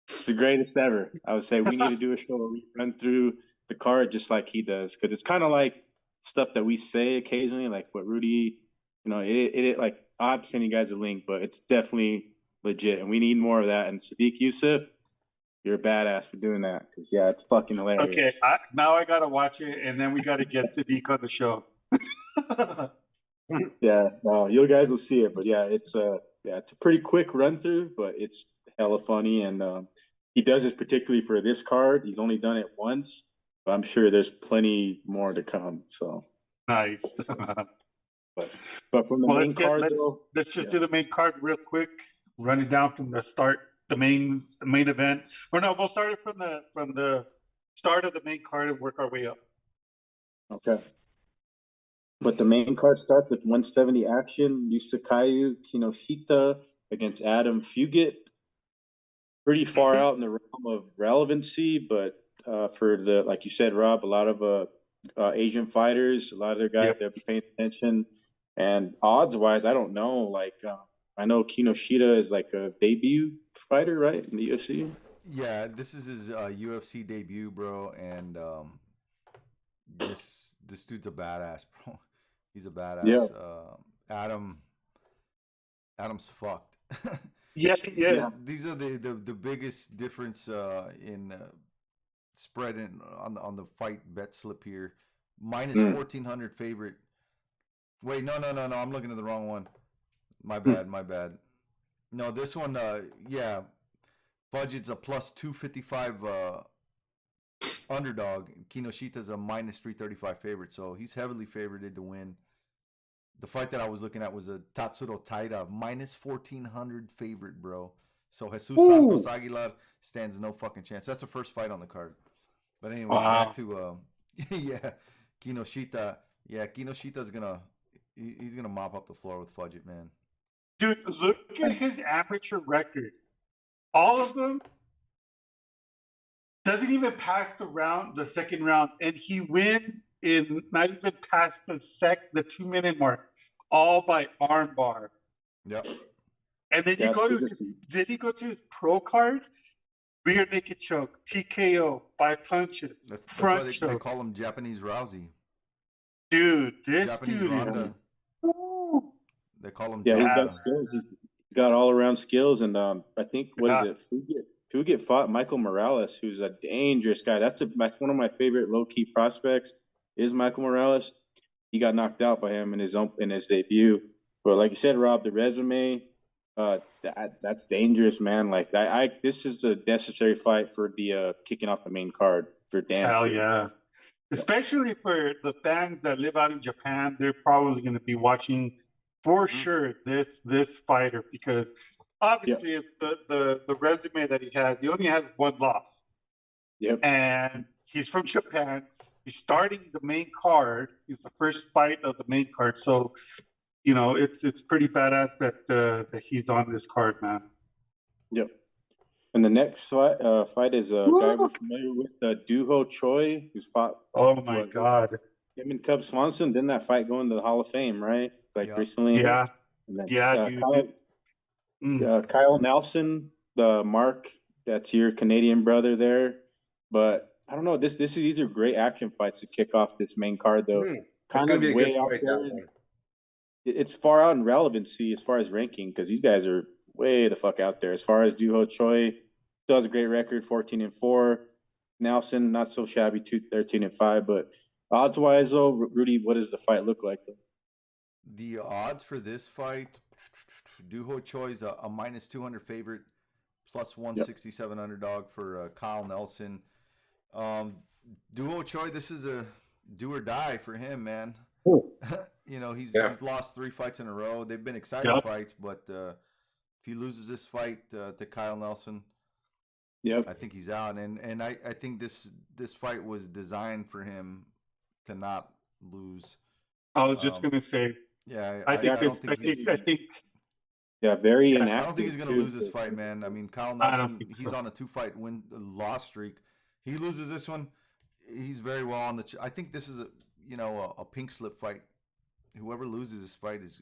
F: It's the greatest ever. I would say we need to do a show where we run through the card just like he does, because it's kind of like stuff that we say occasionally, like what Rudy, it like I'll send you guys a link, but it's definitely legit, and we need more of that. And Sadiq Yusuf, you're a badass for doing that, because yeah, it's fucking hilarious.
B: Okay, now I got to watch it, and then we got to get Sadiq on the show.
F: Yeah, you guys will see it, but yeah, it's a pretty quick run through, but it's hella funny, and he does this particularly for this card. He's only done it once, but I'm sure there's plenty more to come. So
B: Nice.
F: but from the
B: Well,
F: main card, though,
B: let's just do the main card real quick. Run it down from the start, the main event. Or no, we'll start it from the start of the main card and work our way up.
F: okay. But the main card starts with 170 action. Yusakayu Kinoshita against Adam Fugit. Pretty far out in the realm of relevancy, but for the, like you said, Rob, a lot of Asian fighters, a lot of their guys, they'll be paying attention. And odds wise, I don't know. Like I know Kinoshita is like a debut fighter, right, in the UFC.
D: Yeah, this is his UFC debut, bro, and this dude's a badass, bro. He's a badass.
F: Yeah.
D: Adam's fucked.
B: Yes, yes.
D: These are the biggest difference in spread on the fight bet slip here. Minus 1,400 favorite. Wait, no. I'm looking at the wrong one. My bad. No, this one, budget's a plus 255 underdog. Kinoshita's a minus 335 favorite, so he's heavily favored to win. The fight that I was looking at was a Tatsuro Taira, minus 1,400 favorite, bro. So Jesus Santos Aguilar stands no fucking chance. That's the first fight on the card. But anyways, back to Kinoshita. Yeah, Kinoshita's he's gonna mop up the floor with Fudget, man.
B: Dude, look at his amateur record. All of them doesn't even pass the second round, and he wins in not even past the 2-minute mark, all by armbar.
D: Yep.
B: And then did he go to his pro card? Rear naked choke, TKO, by punches,
D: That's
B: front
D: why
B: choke.
D: they call him Japanese Rousey.
B: Dude, this
D: Japanese
B: dude
D: Ronda.
B: is.
D: They call him.
F: Yeah, he's
D: Japa.
F: got skills. He's got all around skills, and I think Fugit fought Michael Morales, who's a dangerous guy. That's one of my favorite low key prospects. Is Michael Morales? He got knocked out by him in his debut. But like you said, Rob, the resume, that's dangerous, man. Like this is a necessary fight for the kicking off the main card for damn
B: Hell
F: sure.
B: yeah. Especially for the fans that live out in Japan, they're probably going to be watching for sure this fighter, because obviously the resume that he has, he only has one loss.
F: Yep.
B: And he's from Japan. He's starting the main card. He's the first fight of the main card. So, it's pretty badass that he's on this card, man.
F: Yep. And the next fight is a guy we're familiar with, Duho Choi, who's fought.
B: Oh my God.
F: Him and Cub Swanson. Didn't that fight go into the Hall of Fame, right? Recently.
B: Yeah.
F: And then,
B: dude.
F: Kyle Nelson, the Mark, that's your Canadian brother there. But I don't know. These are great action fights to kick off this main card, though.
C: It's gonna be a good fight, that one.
F: It's far out in relevancy as far as ranking, because these guys are way the fuck out there. As far as Duho Choi, still has a great record, 14-4. Nelson, not so shabby, 13-5. But odds wise, though, Rudy, what does the fight look like?
D: The odds for this fight, Duho Choi's a minus 200 favorite, plus 167 underdog for Kyle Nelson. Duho Choi, this is a do or die for him, man. You know, he's lost 3 fights in a row. They've been exciting fights, but if he loses this fight to Kyle Nelson, I think he's out. And I think this fight was designed for him to not lose.
B: I was just gonna say.
D: Yeah,
B: I think.
F: Yeah, very inactive.
D: I don't think he's gonna lose this fight, man. I mean, Kyle Nelson, he's on a 2-fight loss streak. He loses this one, he's very well on the. I think this is a pink slip fight. Whoever loses this fight is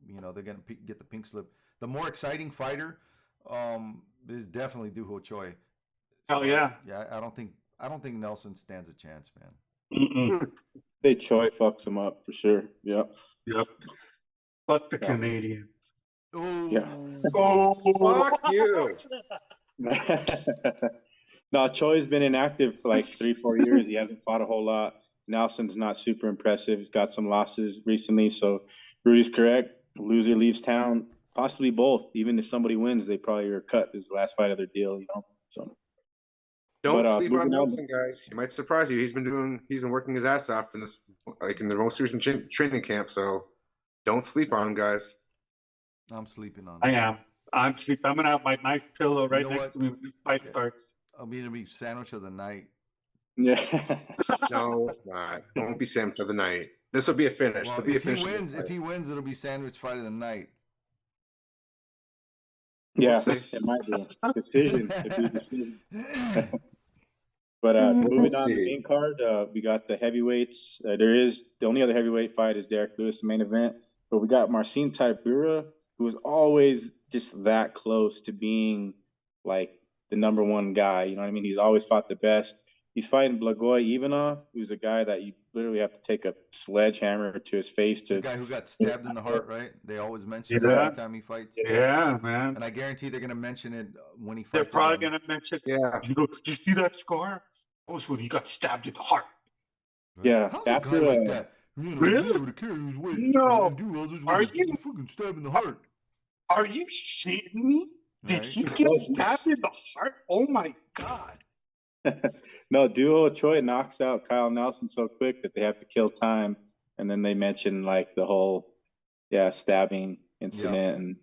D: they're gonna get the pink slip. The more exciting fighter is definitely Duho Choi. So,
B: Hell yeah.
D: Yeah, I don't think Nelson stands a chance, man.
F: They Choi fucks him up for sure. Yep.
B: Fuck the Canadian.
D: Oh.
F: Yeah.
B: Oh,
C: Fuck you.
F: No, Choi's been inactive for like 3-4 years. He hasn't fought a whole lot. Nelson's not super impressive. He's got some losses recently. So Rudy's correct. Loser leaves town. Possibly both. Even if somebody wins, they probably are cut. This is the last fight of their deal, So
C: Don't sleep on Nelson, guys. He might surprise you. He's been working his ass off in this, like in the most recent training camp. So don't sleep on him, guys.
D: I'm sleeping on him.
B: I am. I'm sleeping. I'm gonna have my nice pillow right next to me when this fight starts.
D: I'll be sandwich of the night.
F: Yeah.
C: No, it's not. It won't be sandwich of the night. This will be a finish.
D: Well, if he wins, it'll be sandwich fight of the night.
F: Yeah, it might be decision. But moving on to the main card, we got the heavyweights. The only other heavyweight fight is Derek Lewis, the main event. But we got Marcin Tybura, who was always just that close to being like the number one guy. You know what I mean? He's always fought the best. He's fighting Blagoy Ivanov, who's a guy that you literally have to take a sledgehammer to his face.
D: The guy who got stabbed in the heart, right? They always mention it every time he fights.
B: Yeah, man.
D: And I guarantee they're going to mention it when he fights.
B: They're probably going to mention,
C: yeah.
B: You see that scar? That was when he got stabbed in the heart.
F: Yeah.
D: How's a guy like that?
B: Really?
D: No.
B: Are you
D: fucking stabbed in the heart?
B: Are you shitting me? Did he get stabbed in the heart? Oh my God.
F: No, Duho Choi knocks out Kyle Nelson so quick that they have to kill time. And then they mention like the whole, stabbing incident. And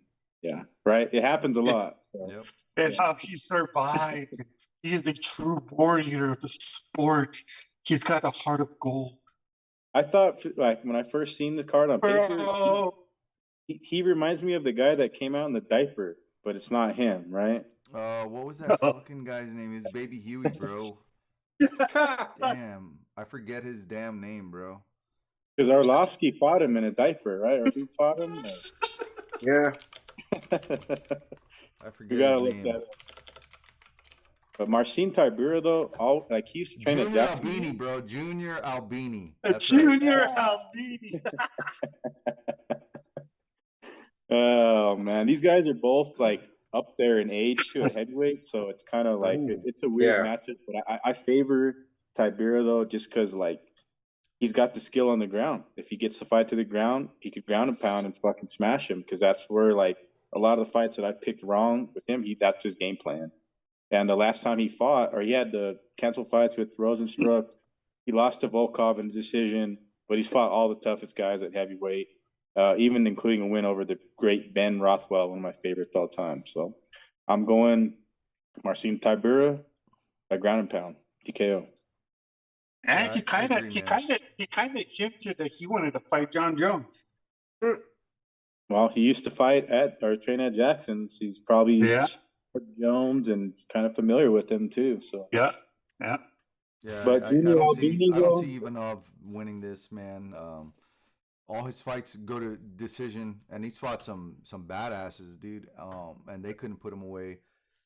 F: right. It happens a lot. So.
B: And how he survived. He is the true warrior of the sport. He's got a heart of gold.
F: I thought, like, when I first seen the card on paper, he reminds me of the guy that came out in the diaper, but it's not him, right?
D: What was that fucking guy's name? It's Baby Huey, bro. Damn, I forget his damn name, bro.
F: Because Arlovsky fought him in a diaper, right? Or who fought him?
C: Yeah.
D: I forget.
F: You gotta
D: his
F: look
D: name.
F: that up. But Marcin Tybura, though, he used to train at Jackson.
D: Albini, bro. Junior Albini.
B: Junior Albini.
F: Oh man, these guys are both like up there in age to a heavyweight, so it's kind of like it's a weird matchup. But I favor Tybura though, just because like he's got the skill on the ground. If he gets the fight to the ground, he could ground and pound and fucking smash him. Because that's where like a lot of the fights that I picked wrong with him, that's his game plan. And the last time he fought, or he had the canceled fights with Rosenstruck, he lost to Volkov in a decision. But he's fought all the toughest guys at heavyweight. Even including a win over the great Ben Rothwell, one of my favorites all time. So I'm going Marcin Tybura by ground and pound, TKO.
B: And he kind of hinted that he wanted to fight John Jones.
F: Well, he used to fight or train at Jackson's. He's probably Jones and kind of familiar with him too. So
B: yeah.
F: But
D: I don't see Ivanov winning this, man. All his fights go to decision, and he's fought some badasses, dude. And they couldn't put him away.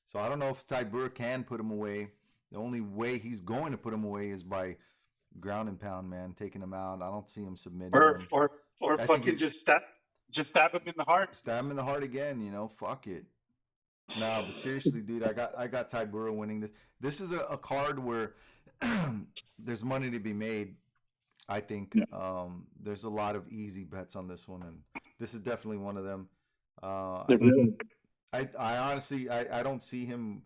D: So I don't know if Tybura can put him away. The only way he's going to put him away is by ground and pound, man, taking him out. I don't see him submitting him.
B: Or fucking just stab him in the heart.
D: Stab him in the heart again, fuck it. No, but seriously, dude, I got Ty Burrow winning this. This is a card where there's money to be made. I think
F: Yeah.
D: there's a lot of easy bets on this one, and this is definitely one of them.
F: They're really-
D: I honestly I don't see him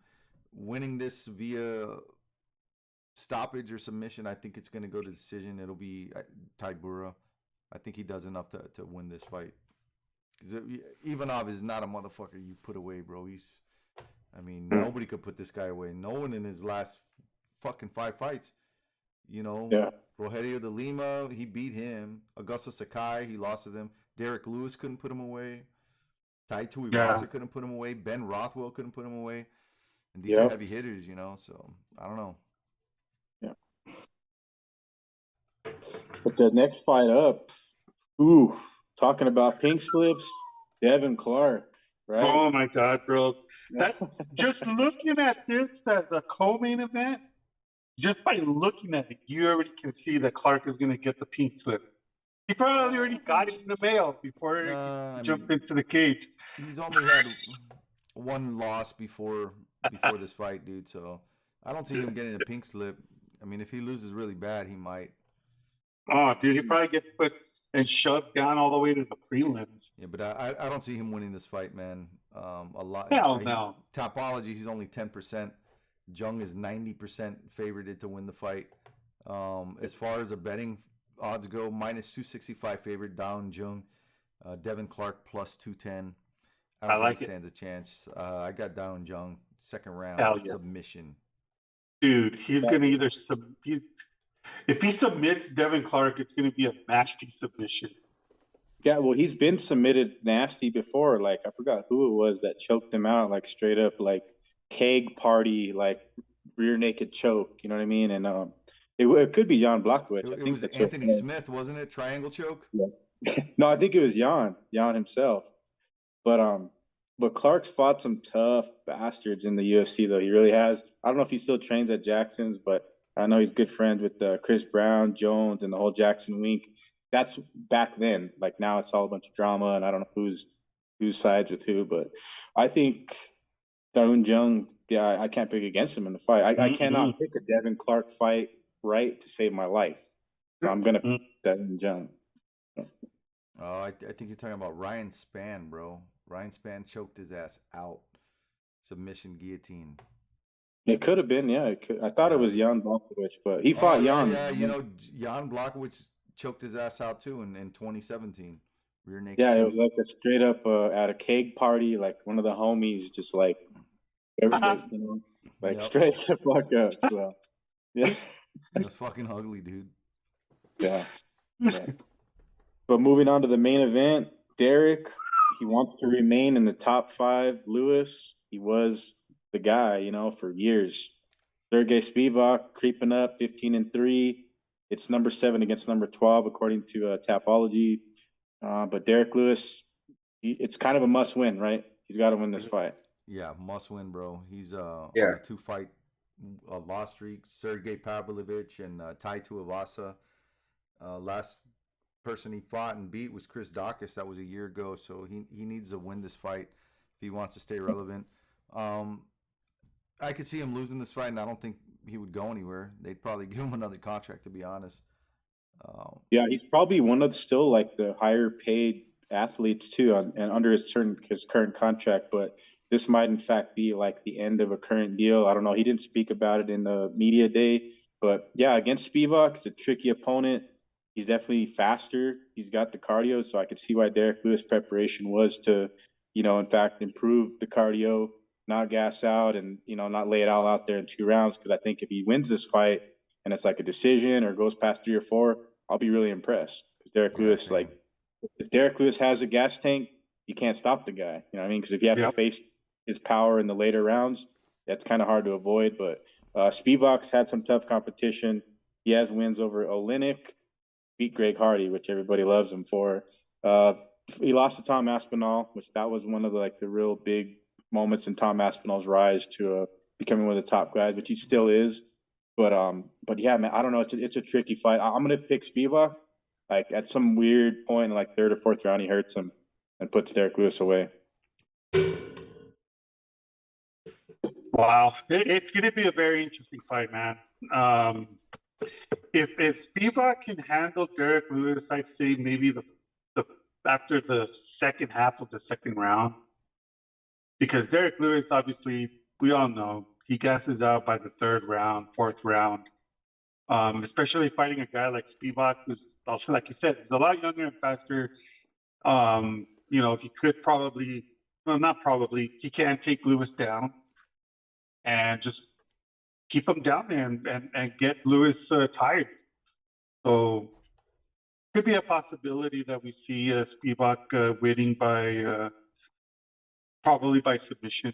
D: winning this via stoppage or submission. I think it's going to go to decision. It'll be Ty Burrow. I think he does enough to win this fight. Because Ivanov is not a motherfucker you put away, bro. I mean, nobody could put this guy away. No one in his last fucking 5 fights. You know,
F: Yeah.
D: Rogelio de Lima, he beat him. Augusto Sakai, he lost to them. Derek Lewis couldn't put him away. Tai Tuivasa
B: Yeah.
D: couldn't put him away. Ben Rothwell couldn't put him away. And these are
F: Yep.
D: heavy hitters, you know. So I don't know.
F: Yeah. But the next fight up, ooh, talking about pink slips, Devin Clark, right?
B: Oh my God, bro. That just looking at this as the co-main event, just by looking at it, you already can see that Clark is going to get the pink slip. He probably already got it in the mail before he
D: I
B: jumped
D: mean,
B: into the cage.
D: he's only had one loss before this fight, dude. So I don't see him getting a pink slip. I mean, if he loses really bad, he might.
B: Oh, dude, he probably get put and shoved down all the way to the prelims.
D: Yeah, but I don't see him winning this fight, man. A lot.
B: Hell no.
D: Topology, he's only 10%. Jung is 90% favored to win the fight. As far as the betting odds go, minus 265 favorite down Jung. Devin Clark plus 210. I don't
B: like
D: think he
B: it.
D: stands a chance. I got down Jung second round
B: Hell yeah.
D: submission.
B: Dude, he's going to either if he submits Devin Clark, it's going to be a nasty submission.
F: Yeah, well, he's been submitted nasty before. Like, I forgot who it was that choked him out, like straight up, like keg party, like rear naked choke. You know what I mean? And it could be Jan Blachowicz.
D: It was
F: that's
D: Anthony
F: what,
D: Smith, wasn't it? Triangle choke.
F: No, I think it was Jan himself. But Clark's fought some tough bastards in the UFC, though. He really has. I don't know if he still trains at Jackson's, but I know he's good friends with Chris Brown, Jones, and the whole Jackson Wink. That's back then. Like now, it's all a bunch of drama, and I don't know whose sides with who. But I think Darun Jung, yeah, I can't pick against him in the fight. I cannot pick a Devin Clark fight right to save my life. So I'm gonna pick Darun Jung.
D: Oh, I think you're talking about Ryan Spann, bro. Ryan Spann choked his ass out. Submission guillotine.
F: It could have been, yeah. It could. I thought it was Jan Blachowicz, but he fought Jan.
D: Yeah, you know, Jan Blachowicz choked his ass out too in 2017. Rear naked.
F: Yeah, it
D: choke.
F: was like a straight up at a keg party, like one of the homies just like everybody, you know, like
D: Yep.
F: straight the fuck up. So yeah.
D: It was fucking ugly, dude.
F: Yeah. But moving on to the main event, Derek, he wants to remain in the top 5. Lewis, he was the guy, you know, for years. Sergey Spivak creeping up 15-3. It's number 7 against number 12 according to Tapology. But Derek Lewis, it's kind of a must win, right? He's got to win this fight.
D: Yeah, must win, bro. He's on
C: Yeah.
D: a 2-fight loss streak. Sergey Pavlovich and Tai Tuivasa. Last person he fought and beat was Chris Dawkins. That was a year ago, so he needs to win this fight if he wants to stay relevant. I could see him losing this fight, and I don't think he would go anywhere. They'd probably give him another contract, to be honest.
F: Yeah, he's probably one of still like the higher paid athletes too, and under his current contract. But this might in fact be like the end of a current deal. I don't know. He didn't speak about it in the media day, but yeah, against Spivak, it's a tricky opponent. He's definitely faster. He's got the cardio, so I could see why Derek Lewis' preparation was to, you know, in fact, improve the cardio, not gas out, and you know, not lay it all out there in 2 rounds. Because I think if he wins this fight and it's like a decision or goes past 3 or 4, I'll be really impressed. Derek Lewis,
D: same.
F: like, if Derek Lewis has a gas tank, you can't stop the guy. You know what I mean? Because if you have to face his power in the later rounds, that's kind of hard to avoid. But Spivak's had some tough competition. He has wins over Oleinik, beat Greg Hardy, which everybody loves him for. He lost to Tom Aspinall, which that was one of the real big moments in Tom Aspinall's rise to becoming one of the top guys, which he still is. But yeah, man, I don't know. It's a tricky fight. I'm gonna pick Spivak. Like at some weird point, like 3rd or 4th round, he hurts him and puts Derek Lewis away.
B: Wow, it's going to be a very interesting fight, man. If Spivak can handle Derek Lewis, I'd say maybe the after the second half of the second round, because Derek Lewis, obviously, we all know he gasses out by the third round, fourth round. Especially fighting a guy like Spivak, who's also, like you said, he's a lot younger and faster. He could probably, well, not probably, he can take Lewis down and just keep him down there and get Lewis tired. So could be a possibility that we see Spivak winning by probably by submission.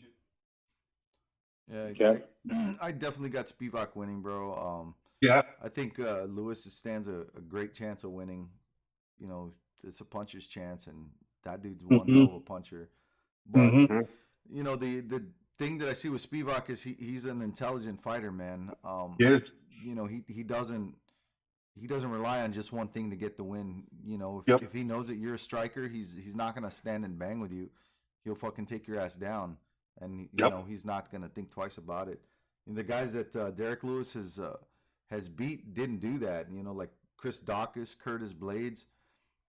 D: Yeah, I definitely got Spivak winning, bro.
B: Yeah.
D: I think Lewis stands a great chance of winning. You know, it's a puncher's chance, and that dude's one hell of a puncher. But you know, the thing that I see with Spivak is he's an intelligent fighter, man.
B: Yes.
D: You know, he doesn't rely on just one thing to get the win. You know, if he knows that you're a striker, he's not gonna stand and bang with you. He'll fucking take your ass down, and you know he's not gonna think twice about it. And the guys that Derek Lewis has beat didn't do that. You know, like Chris Dawkins, Curtis Blades.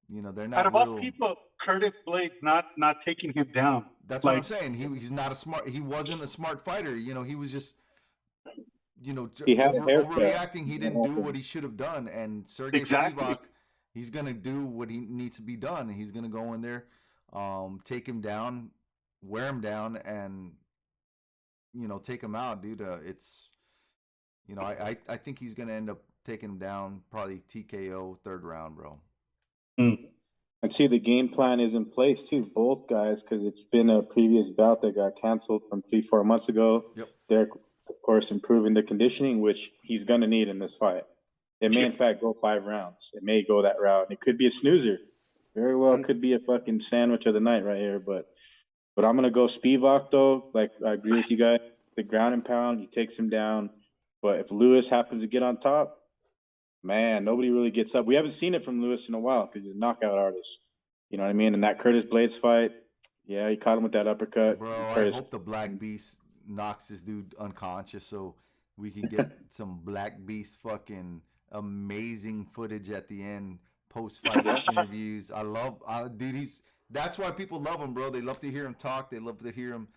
D: You know, they're not.
B: Out of all people, Curtis Blades not taking him down.
D: That's what I'm saying. He's not a smart. He wasn't a smart fighter. You know, he was just. You know, overreacting. He didn't do what he should have done. And Sergey Spivak, he's gonna do what he needs to be done. He's gonna go in there, take him down, wear him down, and take him out, dude. It's. You know, I think he's going to end up taking him down, probably TKO third round, bro.
F: And see, the game plan is in place, too, both guys, because it's been a previous bout that got canceled from 3-4 months ago.
D: Yep.
F: Derek, of course, improving the conditioning, which he's going to need in this fight. It may, in fact, go 5 rounds. It may go that route. It could be a snoozer. Very well could be a fucking sandwich of the night right here. But I'm going to go Spivak, though. Like, I agree with you guys. The ground and pound, he takes him down. But if Lewis happens to get on top, man, nobody really gets up. We haven't seen it from Lewis in a while because he's a knockout artist. You know what I mean? And that Curtis Blades fight, yeah, he caught him with that uppercut.
D: Bro, I hope the Black Beast knocks this dude unconscious so we can get some Black Beast fucking amazing footage at the end, post-fight interviews. Dude, that's why people love him, bro. They love to hear him talk. They love to hear him,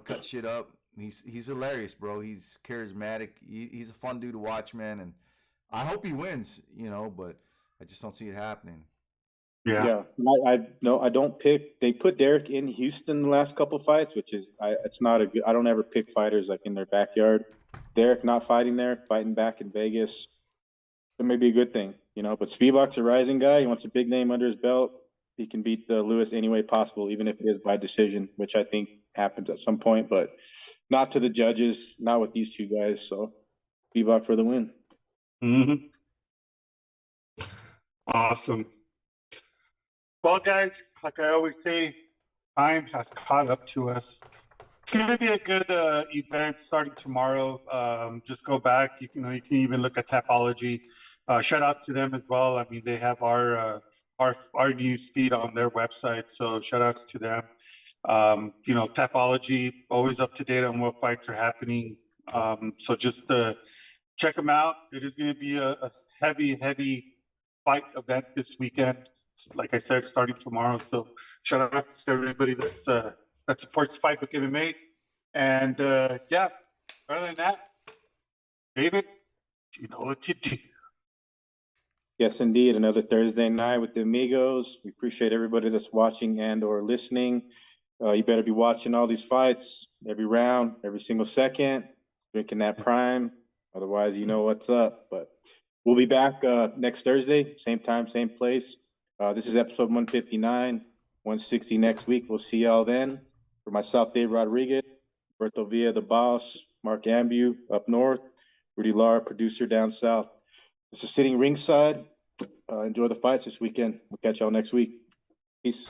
D: cut shit up. He's hilarious, bro. He's charismatic. He's a fun dude to watch, man. And I hope he wins, but I just don't see it happening.
F: Yeah. I don't pick. They put Derek in Houston the last couple fights, which is it's not a good. I don't ever pick fighters like in their backyard. Derek not fighting there, fighting back in Vegas. It may be a good thing, But Spivak's a rising guy. He wants a big name under his belt. He can beat Lewis any way possible, even if it is by decision, which I think happens at some point, but not to the judges, not with these two guys. So Spivak for the win.
B: Awesome. Well, guys, like I always say, time has caught up to us. It's going to be a good event starting tomorrow. Just go back. You can even look at Tapology. Shout outs to them as well. I mean, they have our news feed on their website, so shout outs to them. Tapology, always up to date on what fights are happening. So just check them out. It is going to be a heavy fight event this weekend. Like I said, starting tomorrow. So shout out to everybody that supports Fight Book MMA. And other than that, David, you know what to do.
F: Yes, indeed. Another Thursday night with the amigos. We appreciate everybody that's watching and or listening. You better be watching all these fights, every round, every single second, drinking that prime. Otherwise, you know what's up. But we'll be back next Thursday, same time, same place. This is episode 159, 160 next week. We'll see y'all then. For myself, Dave Rodriguez, Berto Villa, the boss, Mark Ambu up north, Rudy Lara, producer down south. This is Sitting Ringside. Enjoy the fights this weekend. We'll catch y'all next week. Peace.